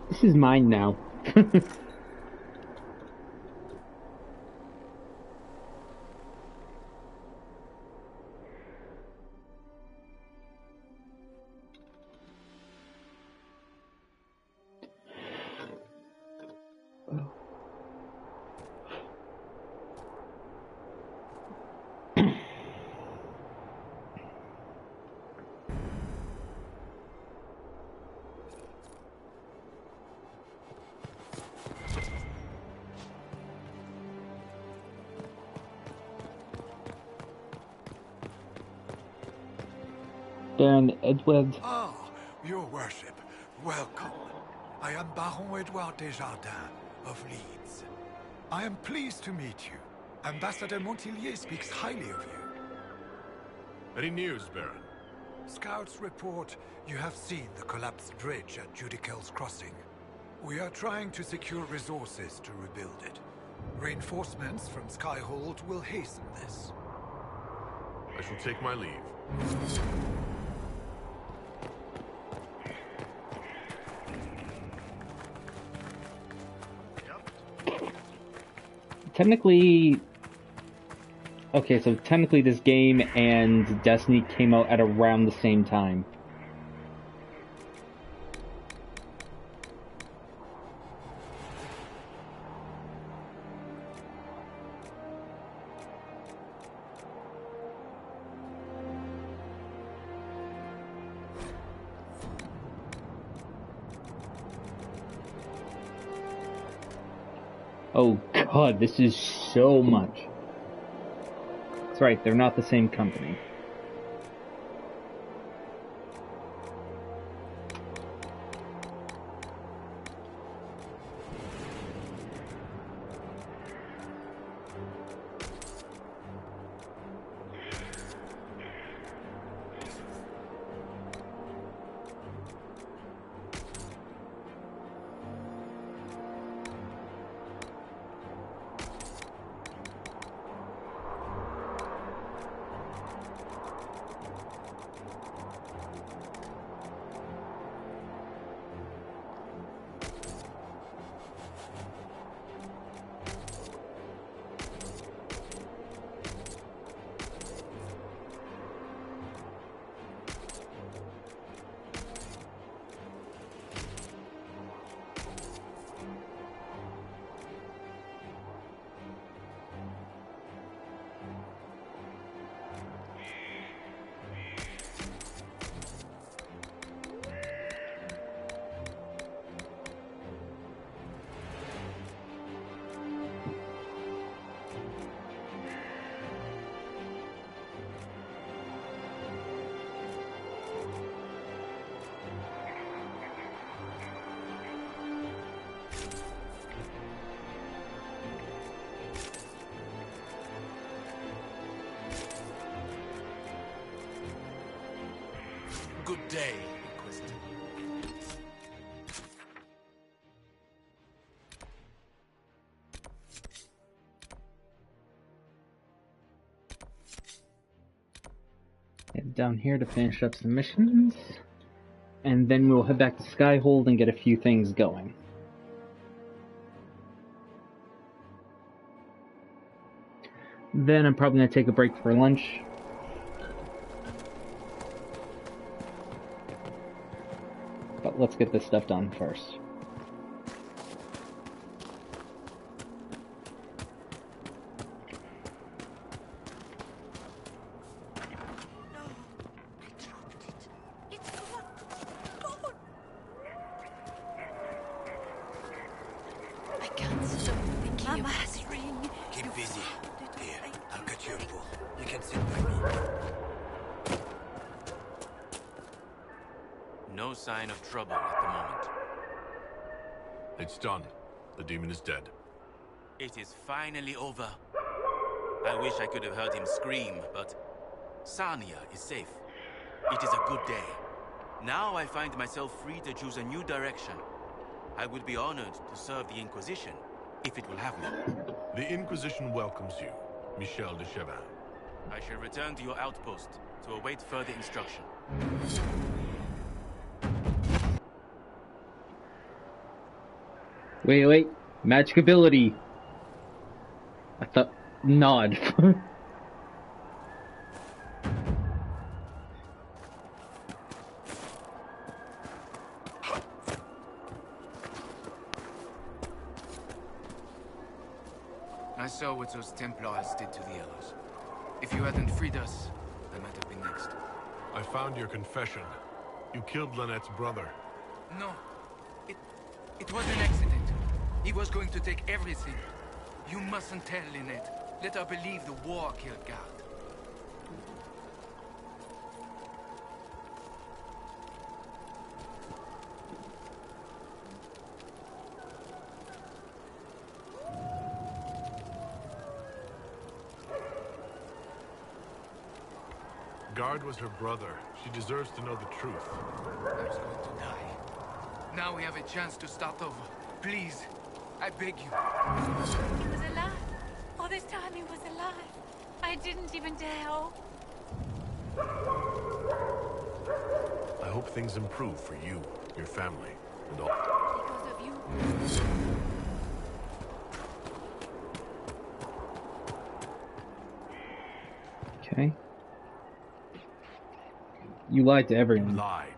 This is mine now. Baron Edward. Ah, your worship, welcome. I am Baron Edouard Desjardins of Leeds. I am pleased to meet you. Ambassador Montillier speaks highly of you. Any news, Baron? Scouts report you have seen the collapsed bridge at Judical's Crossing. We are trying to secure resources to rebuild it. Reinforcements from Skyhold will hasten this. I shall take my leave. Technically... Okay, so technically this game and Destiny came out at around the same time. Oh god, this is so much. That's right, they're not the same company. Good day, Inquisitor. Head down here to finish up some missions, and then we'll head back to Skyhold and get a few things going. Then I'm probably going to take a break for lunch. But let's get this stuff done first. your mask ring. Keep busy. Here, I'll cut you a pull. You can sit by me. No sign of trouble at the moment. It's done. The demon is dead. It is finally over. I wish I could have heard him scream, but Sarnia is safe. It is a good day. Now I find myself free to choose a new direction. I would be honored to serve the Inquisition, if it will have me. The Inquisition welcomes you, Michel de Chavannes. I shall return to your outpost to await further instruction. Wait. Magic ability. I thought... Nod. I saw what those Templars did to the others. If you hadn't freed us, I might have been next. I found your confession. You killed Lynette's brother. No. It was an accident. He was going to take everything. You mustn't tell Lynette. Let her believe the war killed Guard. Guard was her brother. She deserves to know the truth. I was going to die. Now we have a chance to start over. Please, I beg you. He was alive. All this time he was alive. I didn't even dare hope. I hope things improve for you, your family, and all. Because of you. Okay. You lied to everyone. You lied.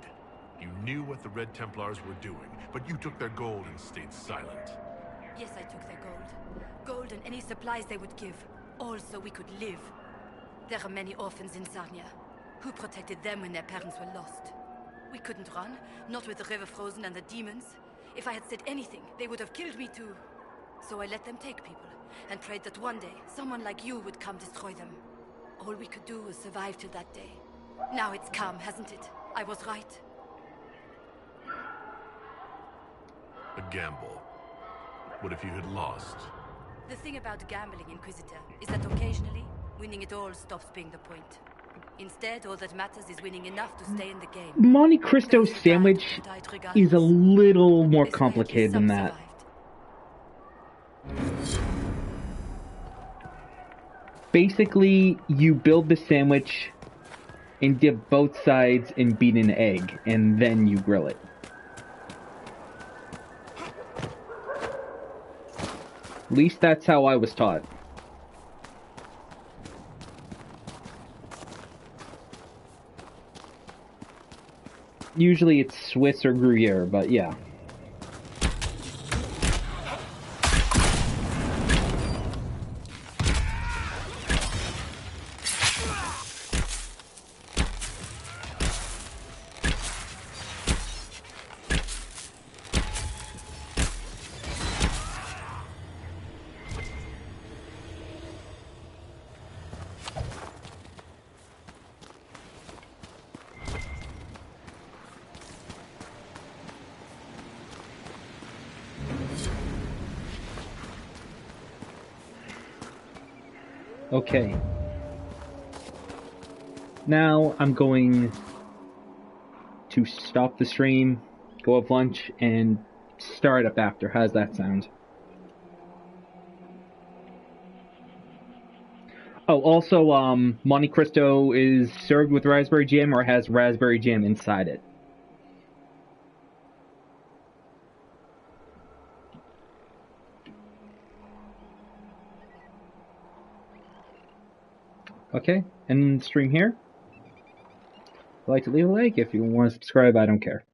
You knew what the Red Templars were doing, but you took their gold and stayed silent. Yes, I took their gold. Gold and any supplies they would give. All so we could live. There are many orphans in Sarnia. Who protected them when their parents were lost? We couldn't run, not with the river frozen and the demons. If I had said anything, they would have killed me too. So I let them take people, and prayed that one day, someone like you would come destroy them. All we could do was survive till that day. Now it's come, hasn't it? I was right. A gamble. What if you had lost? The thing about gambling, Inquisitor, is that occasionally, winning it all stops being the point. Instead, all that matters is winning enough to stay in the game. Monte Cristo sandwich is a little more complicated than that. Basically, you build the sandwich and dip both sides in beaten egg, and then you grill it. At least that's how I was taught. Usually it's Swiss or Gruyere, but yeah. Okay. Now I'm going to stop the stream, go have lunch, and start up after. How's that sound? Oh, also, Monte Cristo is served with raspberry jam or has raspberry jam inside it. Okay, end stream here. If you'd like to leave a like, if you want to subscribe, I don't care.